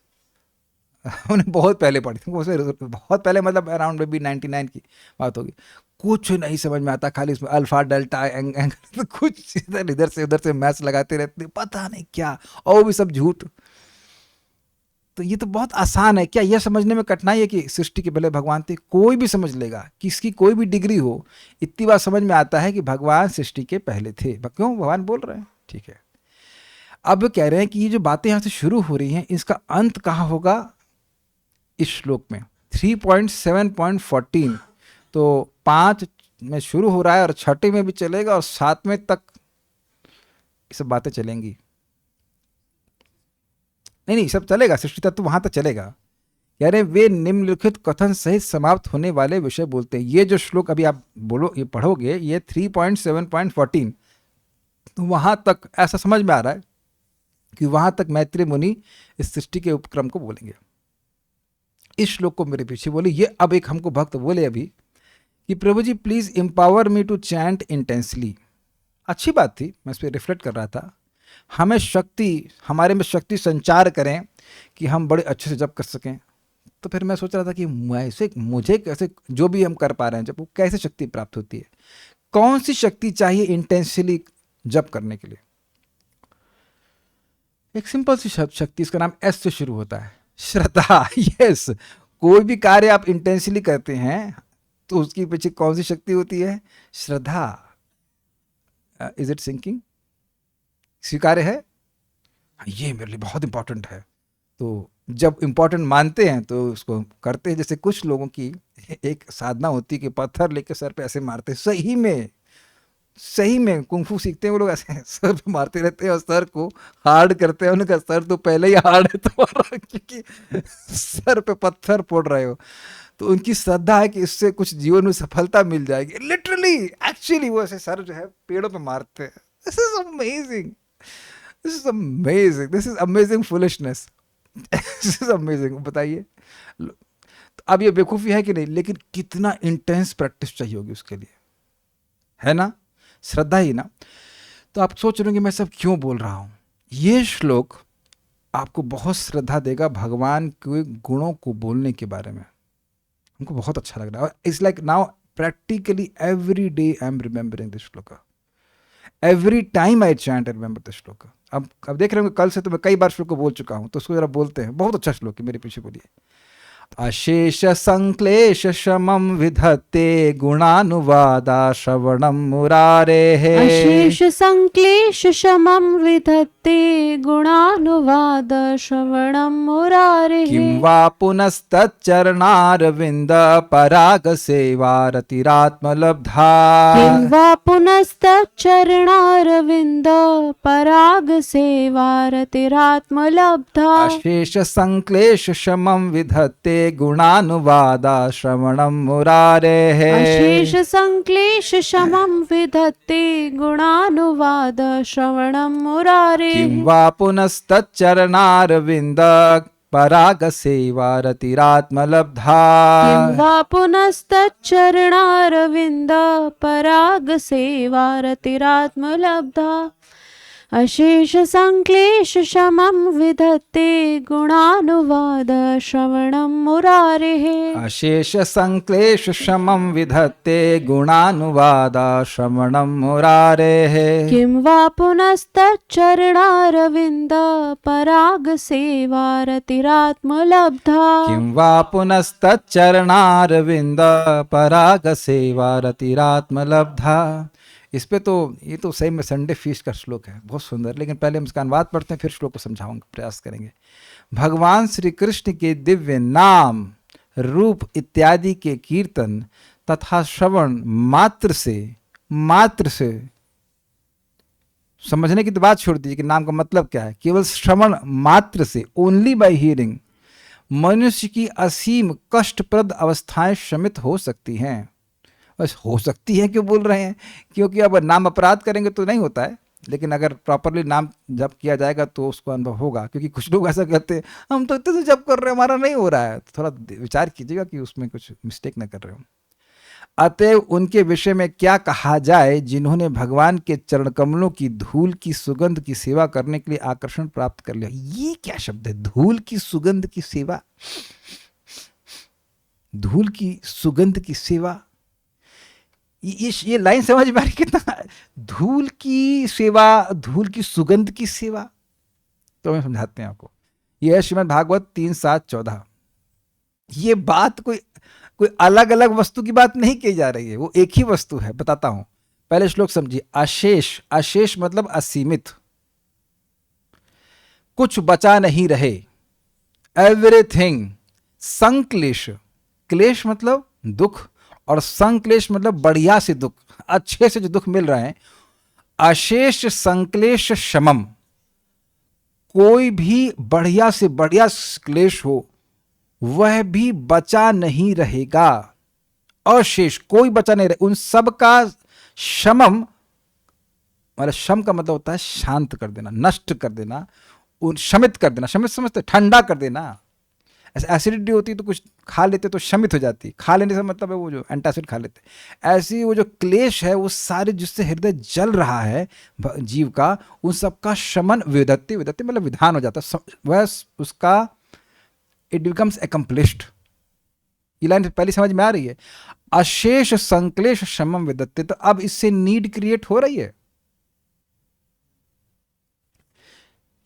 उन्हें बहुत पहले पढ़ी थी, बहुत पहले, मतलब अराउंड मे बी 99 की बात होगी। कुछ नहीं समझ में आता, खाली उसमें अल्फा डेल्टा एंगल तो कुछ इधर से उधर से मैथ्स लगाते रहते, पता नहीं क्या, और वो भी सब झूठ। तो ये तो बहुत आसान है। क्या यह समझने में कठिनाई है कि सृष्टि के पहले भगवान थे? कोई भी समझ लेगा, किसकी कोई भी डिग्री हो, इतनी बात समझ में आता है कि भगवान सृष्टि के पहले थे। क्यों भगवान बोल रहे हैं? ठीक है। अब कह रहे हैं कि ये जो बातें यहां से शुरू हो रही हैं, इसका अंत कहां होगा? इस श्लोक में 3.7.14। तो 5, में शुरू हो रहा है और छठी में भी चलेगा और 7वें तक ये सब बातें चलेंगी। नहीं, सब चलेगा, सृष्टि तत्व वहां तक चलेगा। कह रहे वे निम्नलिखित कथन सहित समाप्त होने वाले विषय बोलते हैं। ये जो श्लोक अभी आप बोलो, ये पढ़ोगे, ये 3.7.14, तो वहां तक ऐसा समझ में आ रहा है कि वहां तक मैत्रेय मुनि इस सृष्टि के उपक्रम को बोलेंगे। इस श्लोक को मेरे पीछे बोले। ये अब एक हमको भक्त बोले अभी कि प्रभु जी please empower me to chant intensely. अच्छी बात थी, मैं इस पर रिफ्लेक्ट कर रहा था। हमें शक्ति, हमारे में शक्ति संचार करें कि हम बड़े अच्छे से जप कर सकें। तो फिर मैं सोच रहा था कि मुझे कैसे, जो भी हम कर पा रहे हैं जब, वो कैसे शक्ति प्राप्त होती है, कौन सी शक्ति चाहिए इंटेंसली जप करने के लिए। एक सिंपल सी शक्ति, इसका नाम एस से शुरू होता है, श्रद्धा। यस, कोई भी कार्य आप इंटेंसली करते हैं तो उसके पीछे कौन सी शक्ति होती है? श्रद्धा। Is it sinking? स्वीकार्य है? ये मेरे लिए बहुत इंपॉर्टेंट है। तो जब इंपॉर्टेंट मानते हैं तो उसको करते हैं। जैसे कुछ लोगों की एक साधना होती है कि पत्थर लेके सर पे ऐसे मारते हैं, सही में कुंफू सीखते हैं वो लोग, ऐसे सर पे मारते रहते हैं और सर को हार्ड करते हैं। उनका सर तो पहले ही हार्ड है तुम्हारा, क्योंकि सर पे पत्थर फोड़ रहे हो। तो उनकी श्रद्धा है कि इससे कुछ जीवन में सफलता मिल जाएगी। लिटरली, एक्चुअली वो ऐसे सर जो है पेड़ों पे मारते हैं। This is amazing, this is amazing, this is amazing foolishness, this is amazing. बताइए, अब ये बेवकूफ़ी है कि नहीं? लेकिन कितना इंटेंस प्रैक्टिस चाहिए होगी उसके लिए, है ना? श्रद्धा ही ना। तो आप सोच रहे हो कि मैं सब क्यों बोल रहा हूं? ये श्लोक आपको बहुत श्रद्धा देगा भगवान के गुणों को बोलने के बारे में। हमको बहुत अच्छा लग रहा है। It's like now practically every day I am remembering this shloka, every time I chant I remember this shloka. अब देख रहे होंगे, कल से तो मैं कई बार श्लोक को बोल चुका हूं, तो उसको जरा बोलते हैं। बहुत अच्छा श्लोक है, मेरे पीछे बोलिए। अशेष संक्लेश शमं विधत्ते गुणानुवादा श्रवणं मुरारेः। अशेष संक्लेश शमं विधत्ते गुणानुवाद श्रवणं मुरारेः। किं वा पुनस्तच्चरणारविन्द पराग सेवारतिरात्मलब्धा। किं वा पुनस्तच्चरणारविन्द पराग सेवारतिरात्मलब्धा। अशेष संक्लेश शमं विधत्ते गुणानुवादा श्रवणं मुरारेः। अशेष संक्लेश शमं विधत्ते गुणानुवाद श्रवणं मुरारेः। किं वा पुनस्तच्चरणारविन्द पराग सेवारतिरात्मलब्धा। किं वा पुनस्तच्चरणारविन्द पराग सेवारतिरात्मलब्धा। अशेष संक्लेश शमं विधत्ते गुणानुवाद श्रवणं मुरारेः। अशेष संक्लेश शमं विधत्ते गुणानुवाद श्रवणं मुरारेः। किं वा पुनस्तच्चरणारविन्द पराग सेवारतिरात्मलब्धा। किं वा पुनस्तच्चरणारविन्द पराग सेवारतिरात्मलब्धा। इस पे तो ये तो सही में संडे फीस्ट का श्लोक है, बहुत सुंदर। लेकिन पहले हम इसका अनुवाद पढ़ते हैं, फिर श्लोक को समझाऊंगा, प्रयास करेंगे। भगवान श्री कृष्ण के दिव्य नाम, रूप इत्यादि के कीर्तन तथा श्रवण मात्र से समझने की तो बात छोड़ दीजिए कि नाम का मतलब क्या है। केवल श्रवण मात्र से, ओनली बाय हियरिंग, मनुष्य की असीम कष्टप्रद अवस्थाएं शमित हो सकती हैं। बस हो सकती है क्यों बोल रहे हैं? क्योंकि अब नाम अपराध करेंगे तो नहीं होता है, लेकिन अगर प्रॉपरली नाम जप किया जाएगा तो उसको अनुभव होगा। क्योंकि कुछ लोग ऐसा कहते हैं हम तो इतने से जप कर रहे हैं, हमारा नहीं हो रहा है। तो थोड़ा विचार कीजिएगा कि उसमें कुछ मिस्टेक ना कर रहे हो। अतएव उनके विषय में क्या कहा जाए जिन्होंने भगवान के चरण कमलों की धूल की सुगंध की सेवा करने के लिए आकर्षण प्राप्त कर लिया। ये क्या शब्द है, धूल की सुगंध की सेवा? धूल की सुगंध की सेवा, ये लाइन समझ में आ रही कितना? धूल की सेवा, धूल की सुगंध की सेवा। तो हम समझाते हैं आपको। यह है श्रीमद् भागवत 3.7.14। ये बात कोई अलग अलग वस्तु की बात नहीं की जा रही है, वो एक ही वस्तु है। बताता हूं, पहले श्लोक समझिए। अशेष, अशेष मतलब असीमित, कुछ बचा नहीं रहे, एवरीथिंग। संक्लेश, क्लेश मतलब दुख, और संक्लेश मतलब बढ़िया से दुख, अच्छे से जो दुख मिल रहे हैं। अशेष संक्लेश शमम, कोई भी बढ़िया से बढ़िया क्लेश हो वह भी बचा नहीं रहेगा। अशेष कोई बचा नहीं रहे, उन सब का शमम, मतलब शम का मतलब होता है शांत कर देना, नष्ट कर देना, उन शमित कर देना। शमित समझते, ठंडा कर देना। ऐसे एसिडिटी होती तो कुछ खा लेते तो शमित हो जाती, खा लेने से मतलब है वो जो एंटासिड खा लेते। ऐसी वो जो क्लेश है वो सारे जिससे हृदय जल रहा है जीव का, उन सबका शमन विदत्ति, विदत्ति मतलब विधान हो जाता है, वह उसका इट बिकम्स एकम्प्लिश्ड। ये लाइन पहले समझ में आ रही है? अशेष संक्लेश शमम विदत्ति, तो अब इससे नीड क्रिएट हो रही है।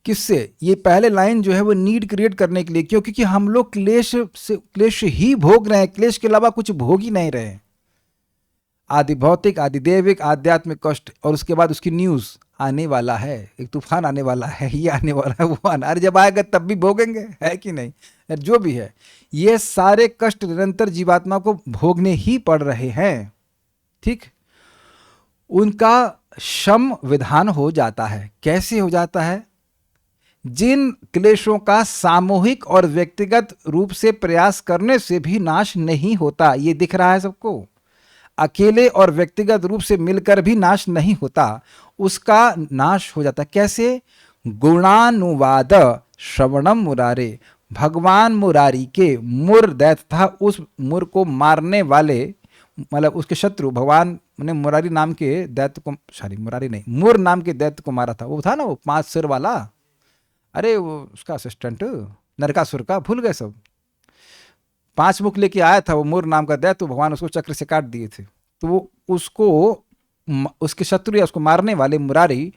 किससे? ये पहले लाइन जो है वो नीड क्रिएट करने के लिए, क्यों? क्योंकि हम लोग क्लेश ही भोग रहे हैं, क्लेश के अलावा कुछ भोग ही नहीं रहे हैं। आदि भौतिक, आदि दैविक, आध्यात्मिक कष्ट, और उसके बाद उसकी न्यूज आने वाला है, एक तूफान आने वाला है, ये आने वाला है, वो आना, अरे जब आएगा तब भी भोगेंगे, है कि नहीं? जो भी है, ये सारे कष्ट निरंतर जीवात्मा को भोगने ही पड़ रहे हैं। ठीक, उनका शम विधान हो जाता है। कैसे हो जाता है? जिन क्लेशों का सामूहिक और व्यक्तिगत रूप से प्रयास करने से भी नाश नहीं होता, ये दिख रहा है सबको, अकेले और व्यक्तिगत रूप से मिलकर भी नाश नहीं होता, उसका नाश हो जाता। कैसे? गुणानुवाद श्रवणम मुरारे, भगवान मुरारी के मुर दैत्य था, उस मुर को मारने वाले, मतलब उसके शत्रु, भगवान ने मुरारी नाम के दैत्य को, सॉरी मुरारी नहीं, मुर नाम के दैत्य को मारा था। वो था ना वो 5 सिर वाला, अरे वो उसका असिस्टेंट नरकासुर का, भूल गए सब। 5 मुख लेके आया था वो मुर नाम का दैत्य, तो भगवान उसको चक्र से काट दिए थे। तो वो उसको, उसके शत्रु या उसको मारने वाले मुरारी,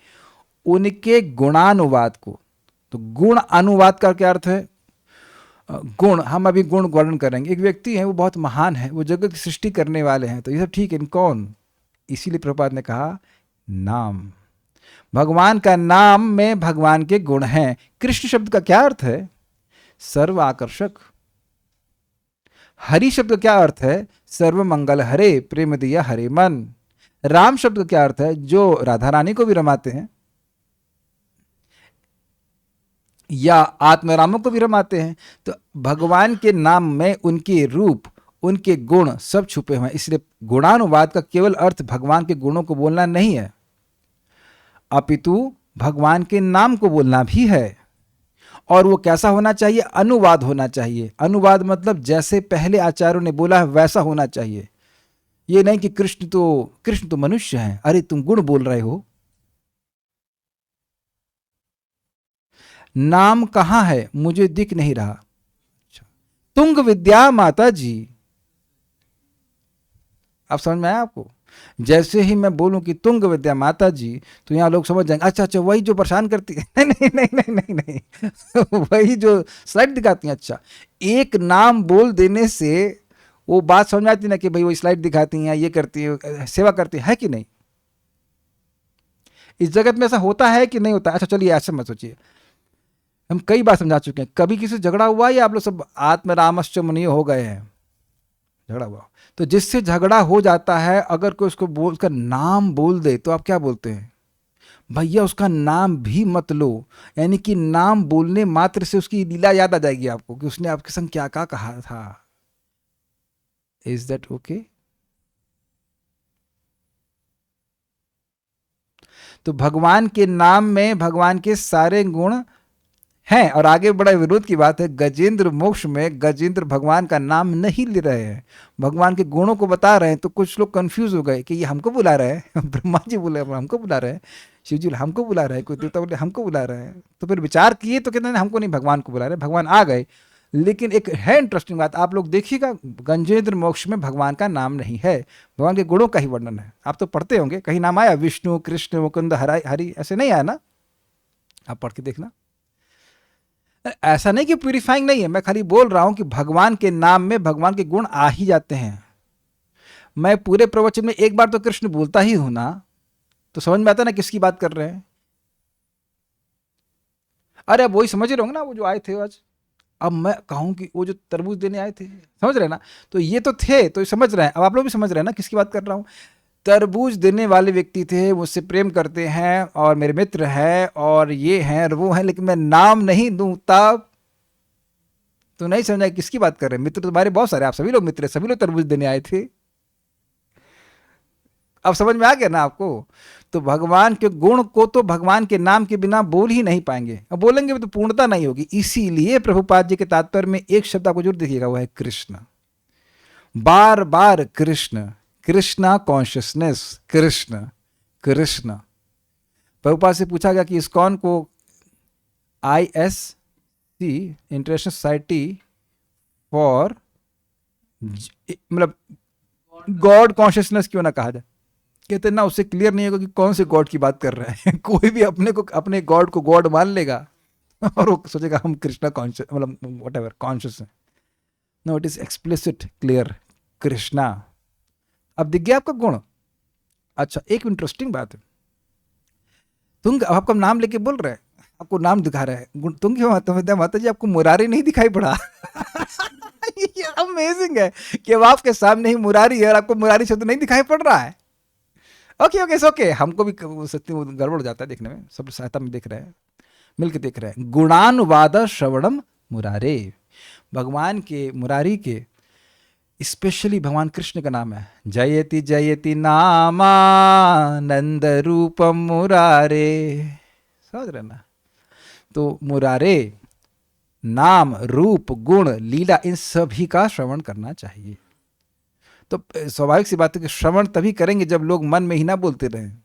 उनके गुणानुवाद को, तो गुण अनुवाद का क्या अर्थ है? गुण, हम अभी गुण वर्णन करेंगे। एक व्यक्ति है वो बहुत महान है, वो जगत की सृष्टि करने वाले हैं, तो ये सब ठीक है, कौन? इसीलिए प्रभुपाद ने कहा नाम, भगवान का नाम में भगवान के गुण हैं। कृष्ण शब्द का क्या अर्थ है? सर्व आकर्षक। हरि शब्द का क्या अर्थ है? सर्व मंगल हरे, प्रेम दिया हरे मन। राम शब्द का क्या अर्थ है? जो राधा रानी को भी रमाते हैं, या आत्मरामों को भी रमाते हैं। तो भगवान के नाम में उनके रूप, उनके गुण सब छुपे हुए हैं। इसलिए गुणानुवाद का केवल अर्थ भगवान के गुणों को बोलना नहीं है, अपितु भगवान के नाम को बोलना भी है। और वो कैसा होना चाहिए? अनुवाद होना चाहिए। अनुवाद मतलब जैसे पहले आचार्यों ने बोला है वैसा होना चाहिए। ये नहीं कि कृष्ण तो मनुष्य हैं, अरे तुम गुण बोल रहे हो। नाम कहाँ है? मुझे दिख नहीं रहा। तुंग विद्या माता जी, अब समझ में आया आपको? जैसे ही मैं बोलूं कि तुंग विद्या माता जी, तो यहाँ लोग समझ जाएंगे, अच्छा अच्छा वही जो परेशान करती है। नहीं नहीं नहीं नहीं नहीं, नहीं। वही जो स्लाइड दिखाती हैं। अच्छा, एक नाम बोल देने से वो बात समझ में आती ना कि भाई वो स्लाइड दिखाती हैं, ये करती है, सेवा करती है कि नहीं? इस जगत में ऐसा होता है कि नहीं होता? अच्छा चलिए ऐसा मत सोचिए, हम कई बार समझा चुके हैं। कभी किसी से झगड़ा हुआ या आप लोग सब आत्मरामश्च मुनियो हो गए हैं? झगड़ा हुआ, तो जिससे झगड़ा हो जाता है, अगर कोई उसको बोल, उसका नाम बोल दे, तो आप क्या बोलते हैं? भैया उसका नाम भी मत लो, यानी कि नाम बोलने मात्र से उसकी लीला याद आ जाएगी आपको कि उसने आपके संग क्या क्या कहा था। Is that okay? तो भगवान के नाम में भगवान के सारे गुण हैं। और आगे बड़ा विरोध की बात है, गजेंद्र मोक्ष में गजेंद्र भगवान का नाम नहीं ले रहे हैं, भगवान के गुणों को बता रहे हैं। तो कुछ लोग कंफ्यूज हो गए कि ये हमको बुला रहे हैं, ब्रह्मा जी बोले हमको बुला रहे हैं, शिव जी हमको बुला रहे हैं, कोई देवता बोले हमको बुला रहे हैं। तो फिर विचार किए तो कहते हैं हमको नहीं, भगवान को बुला रहे हैं। भगवान आ गए। लेकिन एक है इंटरेस्टिंग बात, आप लोग देखिएगा, गजेंद्र मोक्ष में भगवान का नाम नहीं है, भगवान के गुणों का ही वर्णन है। आप तो पढ़ते होंगे, कहीं नाम आया विष्णु कृष्ण मुकुंद हरि, ऐसे नहीं आया ना? आप पढ़ के देखना। ऐसा नहीं कि प्यूरिफाइंग नहीं है, मैं खाली बोल रहा हूं कि भगवान के नाम में भगवान के गुण आ ही जाते हैं। मैं पूरे प्रवचन में एक बार तो कृष्ण बोलता ही हूं ना, तो समझ में आता ना किसकी बात कर रहे हैं। अरे अब वही समझ रहे होंगे ना, वो जो आए थे आज, अब मैं कहूँ कि वो जो तरबूज देने आए थे, समझ रहे हैं ना, तो ये तो थे, तो ये समझ रहे हैं, अब आप लोग भी समझ रहे हैं ना किसकी बात कर रहा हूँ। तरबूज देने वाले व्यक्ति थे, मुझसे प्रेम करते हैं और मेरे मित्र हैं और ये हैं और वो हैं, लेकिन मैं नाम नहीं दूं तब तो नहीं समझा किसकी बात कर रहे हैं। मित्र तो तुम्हारे बहुत सारे, आप सभी लोग मित्र हैं, सभी लोग तरबूज देने आए थे। अब समझ में आ गया ना आपको। तो भगवान के गुण को तो भगवान के नाम के बिना बोल ही नहीं पाएंगे, अब बोलेंगे तो पूर्णता नहीं होगी। इसीलिए प्रभुपाद जी के तात्पर्य में एक शब्द आपको जरूर देखिएगा, वो है कृष्ण। बार बार कृष्ण, कृष्णा कॉन्शियसनेस, कृष्ण कृष्ण। प्रभुपाद से पूछा गया कि इस्कॉन को ISC, इंटरनेशनल सोसाइटी फॉर मतलब गॉड कॉन्शियसनेस क्यों ना कहा जाए। कहते ना, उससे क्लियर नहीं होगा कि कौन से गॉड की बात कर रहे हैं। कोई भी अपने को, अपने गॉड को गॉड मान लेगा और वो सोचेगा हम कृष्णा कॉन्शियस, मतलब वट एवर कॉन्शियस है। No, it is explicit clear, Krishna. अब दिख गया आपका गुण। अच्छा, एक इंटरेस्टिंग बात है, तुम आपका नाम लेके बोल रहे हैं, आपको नाम दिखा रहे हैं गुण, तुम क्यों माता जी आपको मुरारी नहीं दिखाई पड़ा। ये अमेजिंग है कि अब आपके सामने ही मुरारी है और आपको मुरारी शब्द नहीं दिखाई पड़ रहा है। ओके ओके ओके, हमको भी सत्य गड़बड़ हो जाता है देखने में, सब सहायता में देख रहे हैं, मिलके देख रहे हैं। गुणानुवाद श्रवणम मुरारे, भगवान के मुरारी के स्पेशली भगवान कृष्ण का नाम है। जयति जयति नामानंद रूपम मुरारे, समझ रहे ना। तो मुरारे नाम, रूप, गुण, लीला, इन सभी का श्रवण करना चाहिए। तो स्वाभाविक सी बात है कि श्रवण तभी करेंगे जब लोग मन में ही ना बोलते रहें।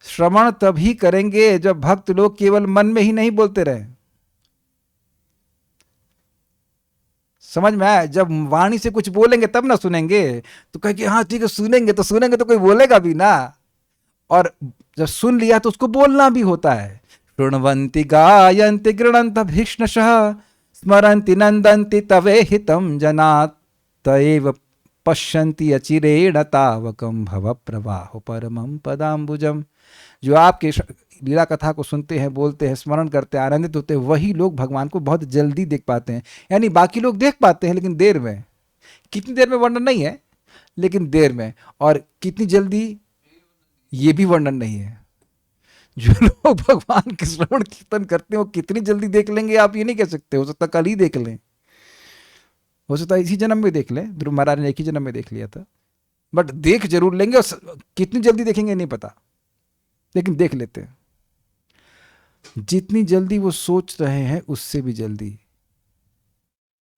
श्रवण तभी करेंगे जब भक्त लोग केवल मन में ही नहीं बोलते रहें। समझ में आया? जब वाणी से कुछ बोलेंगे तब ना सुनेंगे। तो कहे कि हाँ ठीक है सुनेंगे, तो सुनेंगे तो कोई बोलेगा भी ना। और जब सुन लिया तो उसको बोलना भी होता है। शृण्वन्ति गायन्ति गृणन्त भीष्णशः स्मरन्ति नन्दन्ति तवे हितं जनात् तएव पश्यन्ति अचिरेण तावकं भव प्रवाहो परमं पदाम्बुजम। जो आपके लीला कथा को सुनते हैं, बोलते हैं, स्मरण करते हैं, आनंदित होते हैं, वही लोग भगवान को बहुत जल्दी देख पाते हैं। यानी बाकी लोग देख पाते हैं लेकिन देर में, कितनी देर में वर्णन नहीं है, लेकिन देर में। और कितनी जल्दी ये भी वर्णन नहीं है। जो लोग भगवान के श्रवण कीर्तन करते हैं वो कितनी जल्दी देख लेंगे आप ये नहीं कह सकते। हो सकता कल ही देख लें, हो सकता इसी जन्म में देख लें, ध्रुव महाराज ने एक ही जन्म में देख लिया था, बट देख जरूर लेंगे। और कितनी जल्दी देखेंगे नहीं पता, लेकिन देख लेते हैं। जितनी जल्दी वो सोच रहे हैं उससे भी जल्दी।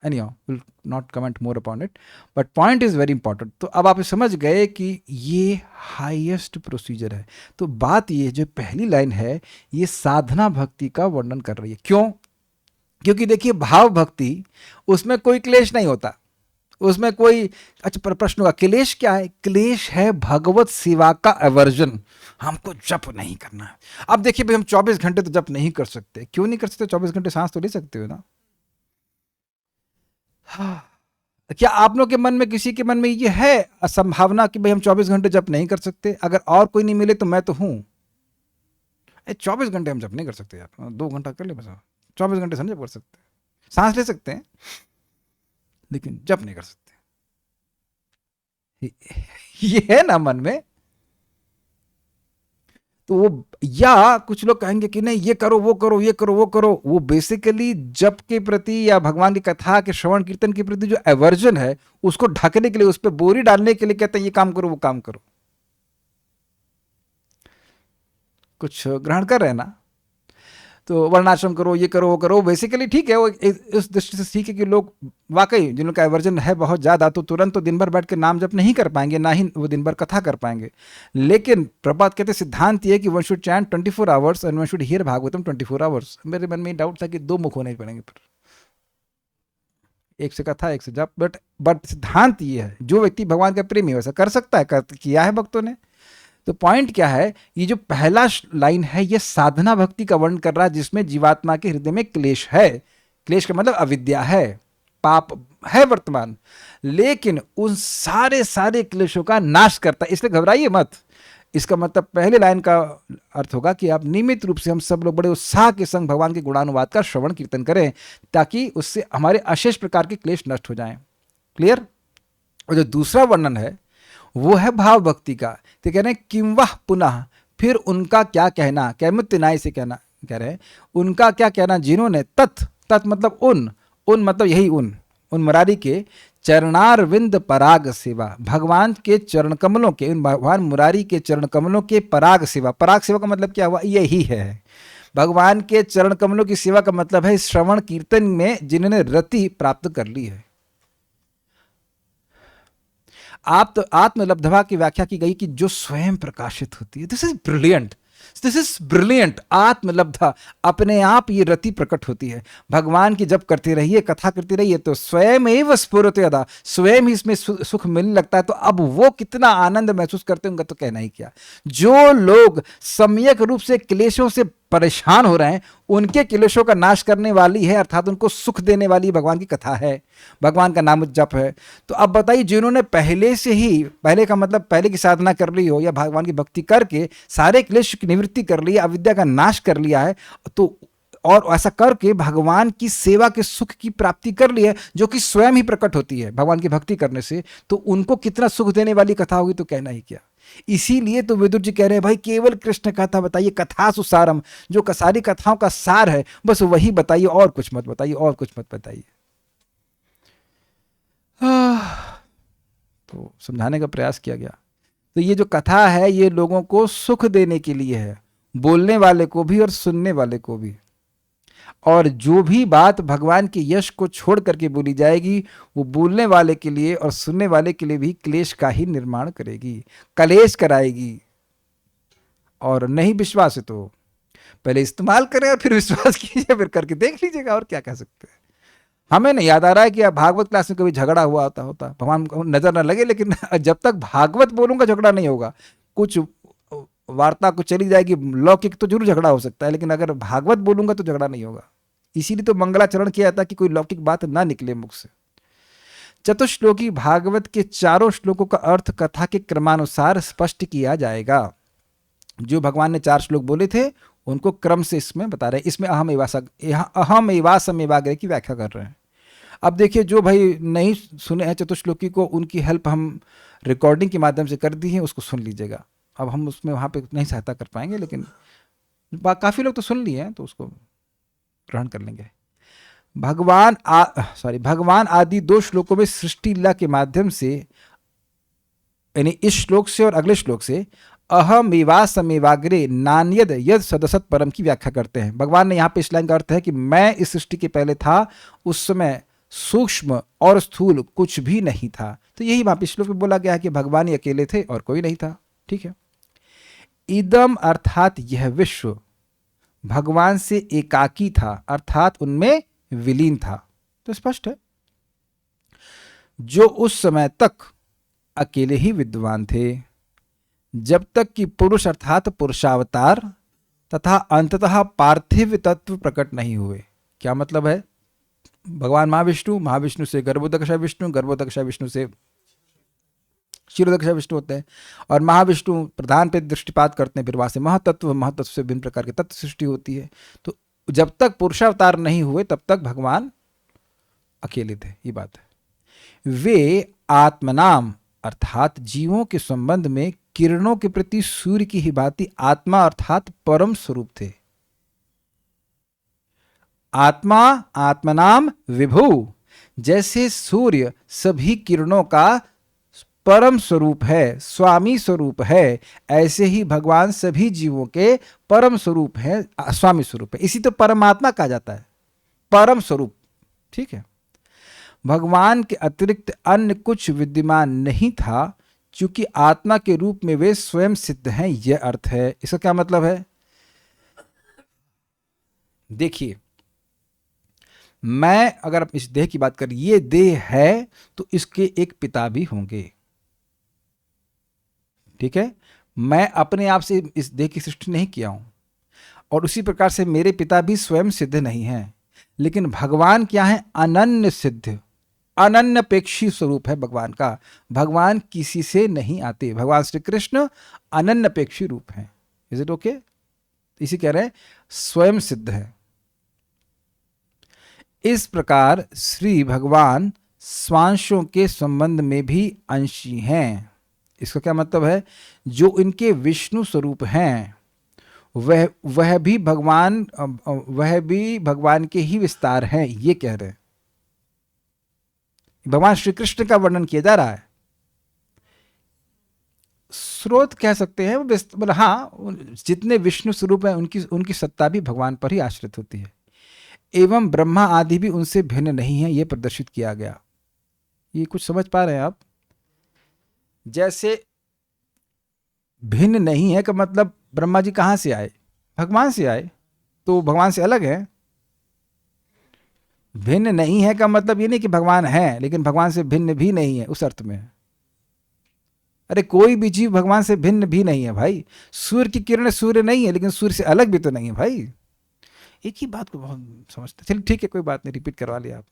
Anyhow, we'll not comment more upon it, but point is very important. तो अब आप समझ गए कि ये हाईएस्ट प्रोसीजर है। तो बात ये जो पहली लाइन है ये साधना भक्ति का वर्णन कर रही है। क्यों? क्योंकि देखिए भाव भक्ति उसमें कोई क्लेश नहीं होता, उसमें कोई अच्छा प्रश्न होगा क्लेश क्या है? क्लेश है भगवत सेवा का अवर्जन। हमको जप नहीं करना है। अब देखिए भाई हम 24 घंटे तो जप नहीं कर सकते। क्यों नहीं कर सकते? 24 घंटे सांस तो ले सकते हो ना। क्या आप लोग के मन में, किसी के मन में ये है असंभावना कि भाई हम 24 घंटे जप नहीं कर सकते? अगर और कोई नहीं मिले तो मैं तो हूं। 24 घंटे हम जप नहीं कर सकते यार, 2 घंटा कर ले बस। 24 घंटे से नहीं जप कर सकते। सांस ले सकते हैं लेकिन जप नहीं कर सकते। ये है ना मन में। तो वो, या कुछ लोग कहेंगे कि नहीं ये करो वो करो, ये करो वो करो। वो बेसिकली जप के प्रति या भगवान की कथा के श्रवण कीर्तन के प्रति जो एवर्जन है उसको ढकने के लिए, उस पर बोरी डालने के लिए कहते हैं ये काम करो वो काम करो। कुछ ग्रहण कर रहे हैं ना। तो वर्णाश्रम करो, ये करो वो करो, बेसिकली ठीक है। वो इस दृष्टि से ठीक है कि लोग वाकई जिन लोग का एवर्जन है बहुत ज़्यादा, तो तुरंत तो दिन भर बैठ के नाम जप नहीं कर पाएंगे, ना ही वो दिन भर कथा कर पाएंगे। लेकिन प्रभात कहते सिद्धांत ये कि one should chant 24 hours and one should hear Bhagavatam 24 hours. मेरे मन में डाउट था कि 2 मुख होने पड़ेंगे, पर एक से कथा एक से जप। बट सिद्धांत ये है जो व्यक्ति भगवान का प्रेमी है वैसा कर सकता है, किया है भक्तों ने। तो पॉइंट क्या है? ये जो पहला लाइन है ये साधना भक्ति का वर्णन कर रहा है जिसमें जीवात्मा के हृदय में क्लेश है। क्लेश का मतलब अविद्या है, पाप है वर्तमान, लेकिन उन सारे क्लेशों का नाश करता है। इसलिए घबराइए मत। इसका मतलब पहले लाइन का अर्थ होगा कि आप नियमित रूप से हम सब लोग बड़े उत्साह के संग भगवान के गुणानुवाद का श्रवण कीर्तन करें, ताकि उससे हमारे अशेष प्रकार के क्लेश नष्ट हो जाएं। क्लियर? और जो दूसरा वर्णन है वो है भाव भक्ति का। तो कह रहे हैं किम वह पुनः, फिर उनका क्या कहना, कैमुत्तनाय से कहना कह रहे हैं, उनका क्या कहना जिन्होंने तत् मतलब उन मतलब यही उन मुरारी के चरणारविंद पराग सेवा, भगवान के चरण कमलों के, उन भगवान मुरारी के चरण कमलों के पराग सेवा का मतलब क्या हुआ? यही है भगवान के चरण कमलों की सेवा का मतलब है श्रवण कीर्तन में जिन्होंने रति प्राप्त कर ली है। आप तो आत्मलब्धवा की व्याख्या की गई कि जो स्वयं प्रकाशित होती है। This is brilliant, this is brilliant. आत्मलब्धा, अपने आप ये रति प्रकट होती है। भगवान की जब करते रहिए, कथा करते रहिए, तो स्वयं एवं स्फुरते यदा, स्वयं ही इसमें सुख मिलने लगता है। तो अब वो कितना आनंद महसूस करते होंगे तो कहना ही क्या। जो लोग सम्यक रूप से क्लेशों से परेशान हो रहे हैं, उनके क्लेशों का नाश करने वाली है, अर्थात उनको सुख देने वाली भगवान की कथा है, भगवान का नाम जप है। तो अब बताइए, जिन्होंने पहले से ही, पहले का मतलब पहले की साधना कर ली हो या भगवान की भक्ति करके सारे क्लेश की निवृत्ति कर ली, अविद्या का नाश कर लिया है, तो और ऐसा करके भगवान की सेवा के सुख की प्राप्ति कर ली है, जो कि स्वयं ही प्रकट होती है भगवान की भक्ति करने से, तो उनको कितना सुख देने वाली कथा होगी तो कहना ही क्या। इसीलिए तो विदुर जी कह रहे हैं भाई केवल कृष्ण कथा बताइए, कथा सुसारम, जो सारी कथाओं का सार है बस वही बताइए, और कुछ मत बताइए, और कुछ मत बताइए। तो समझाने का प्रयास किया गया। तो ये जो कथा है ये लोगों को सुख देने के लिए है, बोलने वाले को भी और सुनने वाले को भी। और जो भी बात भगवान के यश को छोड़ करके बोली जाएगी, वो बोलने वाले के लिए और सुनने वाले के लिए भी क्लेश का ही निर्माण करेगी, कलेश कराएगी। और नहीं विश्वास है तो पहले इस्तेमाल करें और फिर विश्वास कीजिए, फिर करके देख लीजिएगा, और क्या कह सकते हैं। हमें नहीं याद आ रहा है कि आप भागवत क्लास में कभी झगड़ा हुआ होता भगवान को नजर ना लगे, लेकिन जब तक भागवत बोलूंगा झगड़ा नहीं होगा। कुछ वार्ता को चली जाएगी, लौकिक तो जरूर झगड़ा हो सकता है, लेकिन अगर भागवत बोलूंगा तो झगड़ा नहीं होगा। इसीलिए तो मंगलाचरण किया जाता कि कोई लौकिक बात ना निकले मुख से। चतुश्लोकी भागवत के चारों श्लोकों का अर्थ कथा के क्रमानुसार स्पष्ट किया जाएगा। जो भगवान ने 4 श्लोक बोले थे उनको क्रम से इसमें बता रहे हैं। इसमें अहम एवासमेवाग्रे की व्याख्या कर रहे हैं। अब देखिए, जो भाई नहीं सुने हैं चतुश्लोकी को, उनकी हेल्प हम रिकॉर्डिंग के माध्यम से कर दी है, उसको सुन लीजिएगा। अब हम उसमें वहाँ पे नहीं सहायता कर पाएंगे, लेकिन काफ़ी लोग तो सुन लिए हैं तो उसको ग्रहण कर लेंगे। भगवान आदि 2 श्लोकों में सृष्टि लीला के माध्यम से, यानी इस श्लोक से और अगले श्लोक से, अहमेवासमेवाग्रे नान्यद यद सदसत परम की व्याख्या करते हैं। भगवान ने यहाँ पे इस लाइन का अर्थ है कि मैं इस सृष्टि के पहले था, उस समय सूक्ष्म और स्थूल कुछ भी नहीं था। तो यही वहाँ पे श्लोक में बोला गया है कि भगवान ही अकेले थे और कोई नहीं था। ठीक है। इदम अर्थात यह विश्व भगवान से एकाकी था, अर्थात उनमें विलीन था। तो स्पष्ट है, जो उस समय तक अकेले ही विद्वान थे, जब तक कि पुरुष अर्थात पुरुषावतार तथा अंततः पार्थिव तत्व प्रकट नहीं हुए। क्या मतलब है? भगवान महाविष्णु से गर्भोदकशा विष्णु से क्षीरोदकशा विष्णु होते हैं, और महाविष्णु प्रधान पे दृष्टिपात करते हैं, फिर वहां से महतत्व से भिन्न प्रकार के तत्व सृष्टि होती है। तो जब तक पुरुषावतार नहीं हुए तब तक भगवान अकेले थे, ये बात है। वे आत्मनाम अर्थात जीवों के संबंध में किरणों के प्रति सूर्य की ही भांति आत्मा अर्थात परम स्वरूप थे। आत्मनाम विभु, जैसे सूर्य सभी किरणों का परम स्वरूप है, स्वामी स्वरूप है, ऐसे ही भगवान सभी जीवों के परम स्वरूप है, स्वामी स्वरूप है। इसी तो परमात्मा कहा जाता है, परम स्वरूप। ठीक है। भगवान के अतिरिक्त अन्य कुछ विद्यमान नहीं था, चूंकि आत्मा के रूप में वे स्वयं सिद्ध हैं, यह अर्थ है। इसका क्या मतलब है? देखिए, मैं अगर इस देह की बात करें, ये देह है तो इसके एक पिता भी होंगे। ठीक है। मैं अपने आप से इस देह की सृष्टि नहीं किया हूं, और उसी प्रकार से मेरे पिता भी स्वयं सिद्ध नहीं हैं। लेकिन भगवान क्या है? अनन्य सिद्ध, अनन्यपेक्षी स्वरूप है भगवान का। भगवान किसी से नहीं आते, भगवान श्री कृष्ण अनन्यपेक्षी रूप हैं। Is it okay? इसी कह रहे हैं स्वयं सिद्ध है। इस प्रकार श्री भगवान स्वांशों के संबंध में भी अंशी हैं। इसका क्या मतलब है? जो इनके विष्णु स्वरूप हैं वह भी भगवान के ही विस्तार हैं, ये कह रहे हैं। भगवान श्री कृष्ण का वर्णन किया जा रहा है। स्रोत कह सकते हैं, मतलब हाँ, जितने विष्णु स्वरूप हैं उनकी सत्ता भी भगवान पर ही आश्रित होती है। एवं ब्रह्मा आदि भी उनसे भिन्न नहीं है, यह प्रदर्शित किया गया। ये कुछ समझ पा रहे हैं आप? जैसे भिन्न नहीं है का मतलब ब्रह्मा जी कहाँ से आए? भगवान से आए, तो भगवान से अलग है। भिन्न नहीं है का मतलब ये नहीं कि भगवान है लेकिन भगवान से भिन्न भी नहीं है, उस अर्थ में। अरे कोई भी जीव भगवान से भिन्न भी नहीं है भाई। सूर्य की किरण सूर्य नहीं है लेकिन सूर्य से अलग भी तो नहीं है भाई। एक ही बात को बहुत समझते। चलिए ठीक है, कोई बात नहीं, रिपीट करवा लिया आप।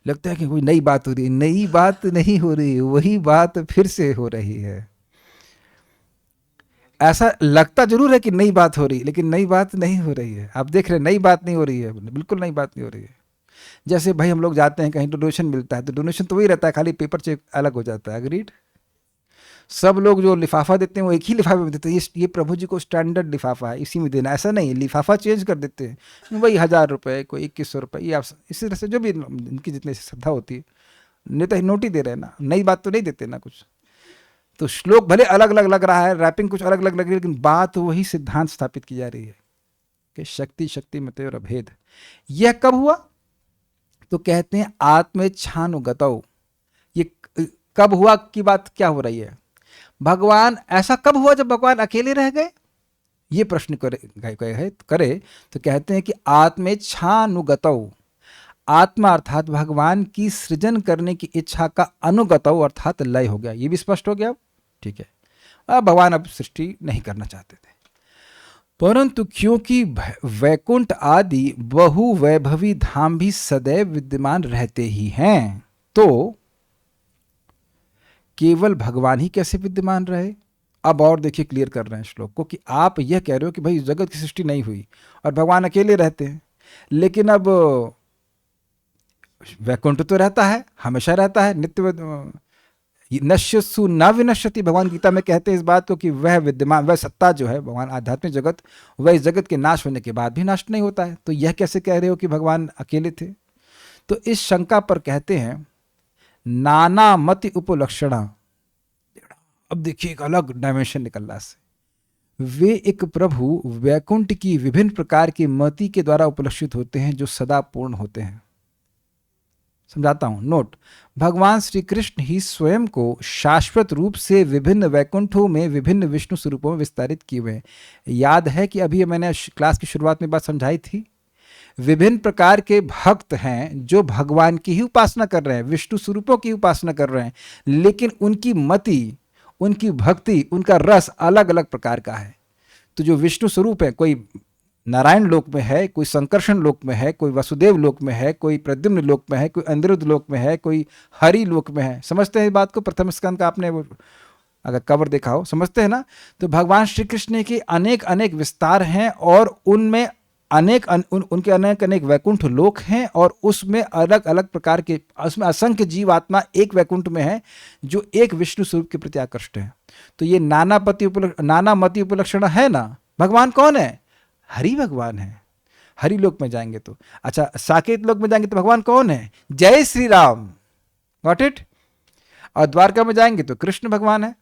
लगता है कि कोई नई बात हो रही है। नई बात नहीं हो रही, वही बात फिर से हो रही है। ऐसा लगता जरूर है कि नई बात हो रही है लेकिन नई बात नहीं हो रही है। आप देख रहे हैं नई बात नहीं हो रही है, बिल्कुल नई बात नहीं हो रही है। जैसे भाई हम लोग जाते हैं कहीं, डोनेशन मिलता है तो डोनेशन तो वही रहता है, खाली पेपर चेक अलग हो जाता है। अग्रीड? सब लोग जो लिफाफा देते हैं वो एक ही लिफाफे में देते हैं। ये प्रभु जी को स्टैंडर्ड लिफाफा है, इसी में देना। ऐसा नहीं है, लिफाफा चेंज कर देते हैं। वही 1000 रुपये, कोई 2100 रुपये, ये आप इसी तरह से जो भी इनकी जितनी श्रद्धा होती है। नहीं तो नोट ही दे रहे हैं ना, नई बात तो नहीं देते ना कुछ। तो श्लोक भले अलग अलग लग रहा है, रैपिंग कुछ अलग अलग लग रही है, लेकिन बात वही सिद्धांत स्थापित की जा रही है कि शक्ति शक्ति मते और अभेद। यह कब हुआ? तो कहते हैं आत्मेच्छानुगतौ। ये कब हुआ की बात क्या हो रही है? भगवान ऐसा कब हुआ जब भगवान अकेले रह गए? ये प्रश्न करे तो कहते हैं कि आत्मेच्छानुगतौ। आत्मा अर्थात भगवान की सृजन करने की इच्छा का अनुगतौ अर्थात लय हो गया। ये भी स्पष्ट हो गया? ठीक है। अब भगवान अब सृष्टि नहीं करना चाहते थे, परंतु क्योंकि वैकुंठ आदि बहु वैभवी धाम भी सदैव विद्यमान रहते ही हैं, तो केवल भगवान ही कैसे विद्यमान रहे? अब और देखिए, क्लियर कर रहे हैं श्लोक को कि आप यह कह रहे हो कि भाई जगत की सृष्टि नहीं हुई और भगवान अकेले रहते हैं, लेकिन अब वैकुंठ तो रहता है, हमेशा रहता है, नित्य नश्यसु न विनश्यति। भगवान गीता में कहते हैं इस बात को कि वह विद्यमान, वह सत्ता जो है भगवान आध्यात्मिक जगत, वह इस जगत के नाश होने के बाद भी नष्ट नहीं होता है। तो यह कैसे कह रहे हो कि भगवान अकेले थे? तो इस शंका पर कहते हैं नाना मति उपलक्षणा। अब देखिए एक अलग डायमेंशन निकल रहा है। वे एक प्रभु वैकुंठ की विभिन्न प्रकार की मति के द्वारा उपलक्षित होते हैं जो सदा पूर्ण होते हैं। समझाता हूं, नोट। भगवान श्री कृष्ण ही स्वयं को शाश्वत रूप से विभिन्न वैकुंठों में विभिन्न विष्णु स्वरूपों में विस्तारित किए हुए हैं। याद है कि अभी मैंने क्लास की शुरुआत में बात समझाई थी। विभिन्न प्रकार के भक्त हैं जो भगवान की ही उपासना कर रहे हैं, विष्णु स्वरूपों की उपासना कर रहे हैं, लेकिन उनकी मति, उनकी भक्ति, उनका रस अलग अलग प्रकार का है। तो जो विष्णु स्वरूप है, कोई नारायण लोक में है, कोई संकर्षण लोक में है, कोई वसुदेव लोक में है, कोई प्रद्युम्न लोक में है, कोई अनिरुद्ध लोक में है, कोई हरि लोक में है। समझते हैं इस बात को? प्रथम स्कंद का आपने अगर कवर देखा हो, समझते हैं ना? तो भगवान श्री कृष्ण के अनेक अनेक विस्तार हैं और उनमें उनके अनेक अनेक वैकुंठ लोक हैं और उसमें अलग अलग प्रकार के, उसमें असंख्य जीव आत्मा एक वैकुंठ में है जो एक विष्णु स्वरूप के प्रति आकृष्ट है। तो ये नाना मति उपलक्षण है ना। भगवान कौन है? हरि भगवान है। हरि लोक में जाएंगे तो, अच्छा साकेत लोक में जाएंगे तो भगवान कौन है? जय श्री राम। Got it? और द्वारका में जाएंगे तो कृष्ण भगवान है,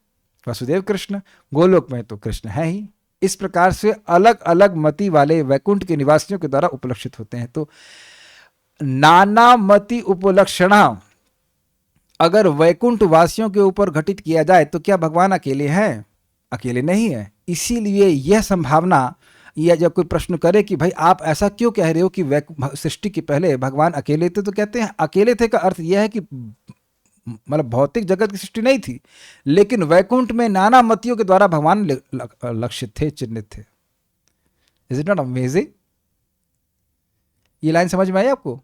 वसुदेव कृष्ण। गोलोक में तो कृष्ण है ही। इस प्रकार से अलग अलग मति वाले वैकुंठ के निवासियों के द्वारा उपलक्षित होते हैं। तो नाना मति उपलक्षणा अगर वैकुंठ वासियों के ऊपर घटित किया जाए तो क्या भगवान अकेले हैं? अकेले नहीं है। इसीलिए यह संभावना, या जब कोई प्रश्न करे कि भाई आप ऐसा क्यों कह रहे हो कि सृष्टि के पहले भगवान अकेले थे, तो कहते हैं अकेले थे का अर्थ यह है कि मतलब भौतिक जगत की सृष्टि नहीं थी, लेकिन वैकुंठ में नाना मतियों के द्वारा भगवान लक्षित थे, चिन्हित थे। Is it not amazing? ये लाइन समझ में आई आपको?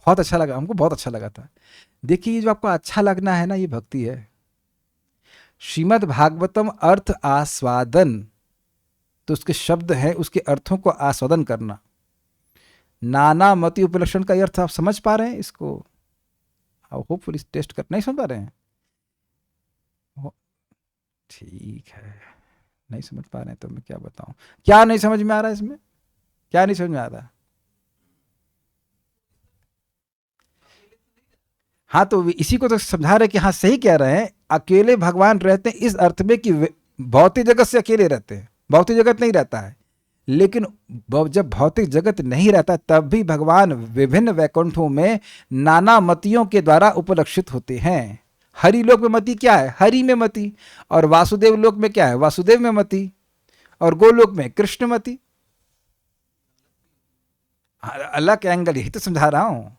बहुत अच्छा लगा, हमको बहुत अच्छा लगा था। देखिए, ये जो आपको अच्छा लगना है ना, ये भक्ति है। श्रीमद् भागवतम अर्थ आस्वादन, तो उसके शब्द हैं, उसके अर्थों को आस्वादन करना। नाना मति उपलक्षण का ये अर्थ आप समझ पा रहे हैं इसको? आप होपफुली टेस्ट कर नहीं समझ पा रहे हैं? ठीक है, नहीं समझ पा रहे हैं तो मैं क्या बताऊं। क्या नहीं समझ में आ रहा है इसमें? क्या नहीं समझ में आ रहा? हाँ, तो इसी को तो समझा रहे कि हाँ सही कह रहे हैं, अकेले भगवान रहते हैं इस अर्थ में कि भौतिक जगत से अकेले रहते हैं, भौतिक जगत नहीं रहता है। लेकिन जब भौतिक जगत नहीं रहता तब भी भगवान विभिन्न वैकुंठों में नाना मतियों के द्वारा उपलक्षित होते हैं। हरि लोक में मति क्या है? हरि में मति। और वासुदेव लोक में क्या है? वासुदेव में मति। और गोलोक में कृष्णमति। अलग एंगल, यही तो समझा रहा हूं।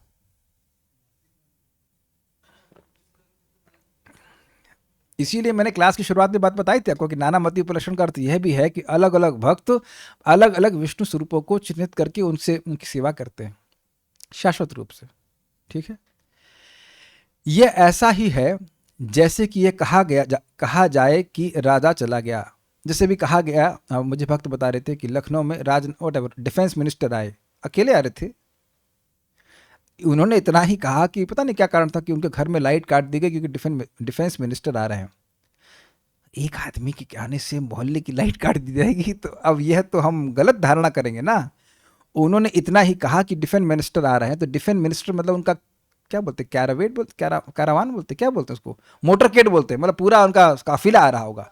इसीलिए मैंने क्लास की शुरुआत में बात बताई थी आपको कि नाना मति उपलक्षण का अर्थ यह भी है कि अलग अलग भक्त अलग अलग विष्णु स्वरूपों को चिन्हित करके उनसे उनकी सेवा करते हैं शाश्वत रूप से। ठीक है, यह ऐसा ही है जैसे कि यह कहा जाए कि राजा चला गया। जैसे भी कहा गया, मुझे भक्त बता रहे थे कि लखनऊ में डिफेंस मिनिस्टर आए, अकेले आ रहे थे। उन्होंने इतना ही कहा कि पता नहीं क्या कारण था कि उनके घर में लाइट काट दी गई क्योंकि डिफेंस मिनिस्टर आ रहे हैं। एक आदमी के कहने से मोहल्ले की लाइट काट दी जाएगी, तो अब यह तो हम गलत धारणा करेंगे ना। उन्होंने इतना ही कहा कि डिफेंस मिनिस्टर आ रहे हैं, तो डिफेंस मिनिस्टर मतलब उनका क्या बोलते, कैरावेट बोलते, कैरावान बोलते, क्या बोलते हैं उसको, मोटरकेड बोलते हैं, मतलब पूरा उनका काफिला आ रहा होगा,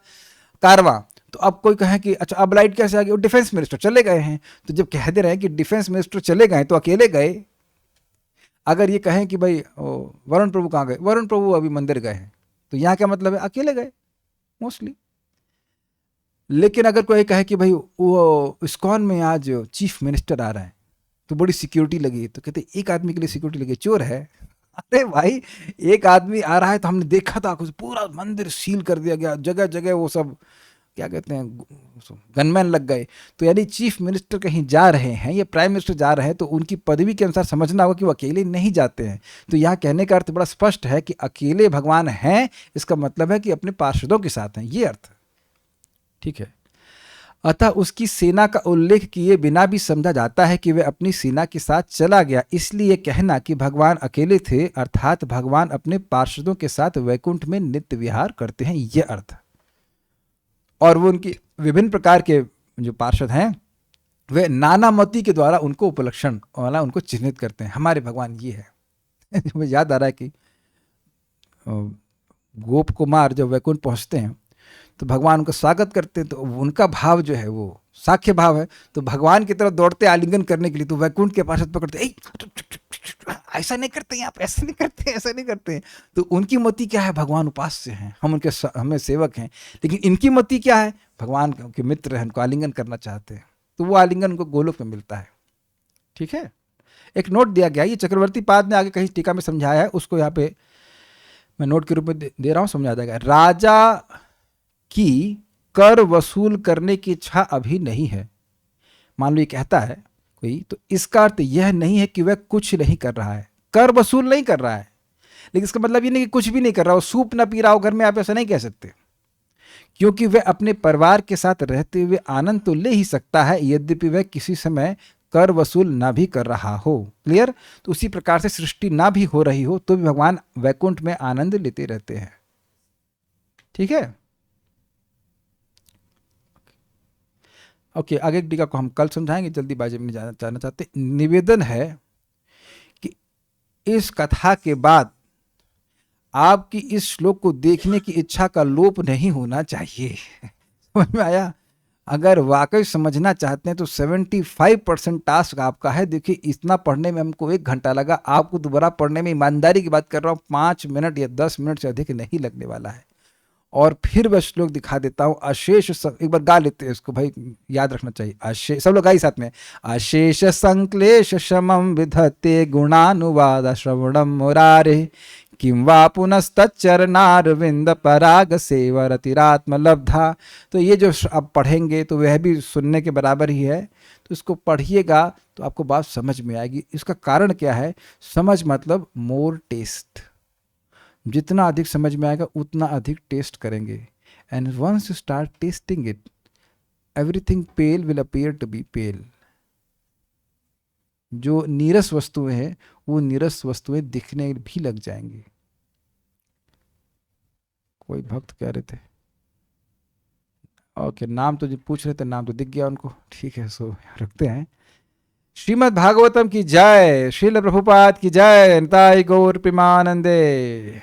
कारवां। तो अब कोई कहे कि अच्छा अब लाइट कैसे आ गई? वो डिफेंस मिनिस्टर चले गए हैं। तो जब कह दे रहे हैं कि डिफेंस मिनिस्टर चले गए तो अकेले गए। अगर ये कहें कि भाई वरुण प्रभु कहाँ गए? वरुण प्रभु अभी मंदिर गए हैं, तो यहाँ क्या मतलब है? अकेले गए मोस्टली। लेकिन अगर कोई कहे कि भाई वो इस्कॉन में आज चीफ मिनिस्टर आ रहा है तो बड़ी सिक्योरिटी लगी, तो कहते एक आदमी के लिए सिक्योरिटी लगी, चोर है। अरे भाई, एक आदमी आ रहा है तो हमने देखा था, पूरा मंदिर सील कर दिया गया, जगह जगह वो सब क्या कहते हैं, गनमैन लग गए। तो यानी चीफ मिनिस्टर कहीं जा रहे हैं या प्राइम मिनिस्टर जा रहे हैं तो उनकी पदवी के अनुसार समझना होगा कि वो अकेले नहीं जाते हैं। तो यहाँ कहने का अर्थ बड़ा स्पष्ट है कि अकेले भगवान हैं, इसका मतलब है कि अपने पार्षदों के साथ हैं, ये अर्थ। ठीक है, अतः उसकी सेना का उल्लेख किए बिना भी समझा जाता है कि वह अपनी सेना के साथ चला गया। इसलिए कहना कि भगवान अकेले थे अर्थात भगवान अपने पार्षदों के साथ वैकुंठ में नित्य विहार करते हैं, यह अर्थ। और वो उनकी विभिन्न प्रकार के जो पार्षद हैं वे नाना मति के द्वारा उनको उपलक्षण वाला उनको चिन्हित करते हैं। हमारे भगवान ये है। मुझे याद आ रहा है कि गोप कुमार जब वैकुंठ पहुंचते हैं तो भगवान उनका स्वागत करते हैं, तो उनका भाव जो है वो साख्य भाव है, तो भगवान की तरफ दौड़ते आलिंगन करने के लिए, तो वैकुंठ के पार्षद पकड़ते, ऐसा नहीं करते हैं आप, ऐसा नहीं करते हैं, ऐसा नहीं करते हैं। तो उनकी मति क्या है? भगवान उपास्य हैं, हम उनके हमें सेवक हैं। लेकिन इनकी मति क्या है? भगवान के मित्र हैं, उनको आलिंगन करना चाहते हैं, तो वो आलिंगन उनको गोलोक में मिलता है। ठीक है, एक नोट दिया गया, ये चक्रवर्ती पाद ने आगे कहीं टीका में समझाया है, उसको यहाँ पे मैं नोट के रूप में दे रहा हूँ, समझा जाएगा। राजा की कर वसूल करने की इच्छा अभी नहीं है। मान लो ये कहता है कोई, तो इसका अर्थ यह नहीं है कि वह कुछ नहीं कर रहा है, कर वसूल नहीं कर रहा है, लेकिन इसका मतलब ये नहीं कि कुछ भी नहीं कर रहा हो, सूप ना पी रहा हो घर में, आप ऐसा नहीं कह सकते, क्योंकि वह अपने परिवार के साथ रहते हुए आनंद तो ले ही सकता है, यद्यपि वह किसी समय कर वसूल ना भी कर रहा हो। क्लियर? तो उसी प्रकार से सृष्टि ना भी हो रही हो तो भी भगवान वैकुंठ में आनंद लेते रहते हैं। ठीक है, ओके, आगे टीका को हम कल समझाएंगे, जल्दीबाजी में नहीं जाना चाहते। निवेदन है कि इस कथा के बाद आपकी इस श्लोक को देखने की इच्छा का लोप नहीं होना चाहिए। समझ में आया? अगर वाकई समझना चाहते हैं तो 75% टास्क आपका है। देखिए, इतना पढ़ने में हमको 1 घंटा लगा, आपको दोबारा पढ़ने में, ईमानदारी की बात कर रहा हूँ, 5 मिनट या 10 मिनट से अधिक नहीं लगने वाला है। और फिर वह श्लोक दिखा देता हूँ, अशेष, एक बार गा लेते हैं इसको भाई, याद रखना चाहिए। अशेष, सब लोग गाई साथ में, अशेष संक्लेश शमम विधत्ते गुणानुवाद श्रवणम मुरारे किं वा पुनस्तच्चरणारविंद पराग सेवरतिरात्म लब्धा। तो ये जो आप पढ़ेंगे तो वह भी सुनने के बराबर ही है। तो इसको पढ़िएगा तो आपको बात समझ में आएगी। इसका कारण क्या है? समझ मतलब मोर टेस्ट। जितना अधिक समझ में आएगा उतना अधिक टेस्ट करेंगे। And once you start tasting it, everything pale will appear to be pale. जो नीरस वस्तुएं हैं वो नीरस वस्तुएं दिखने भी लग जाएंगी। कोई भक्त कह रहे थे, ओके, नाम तो जो पूछ रहे थे नाम तो दिख गया उनको, ठीक है, सो रखते हैं। श्रीमद् भागवतम की जय, श्रील प्रभुपाद की जय, निताई गौर प्रेमानंदे।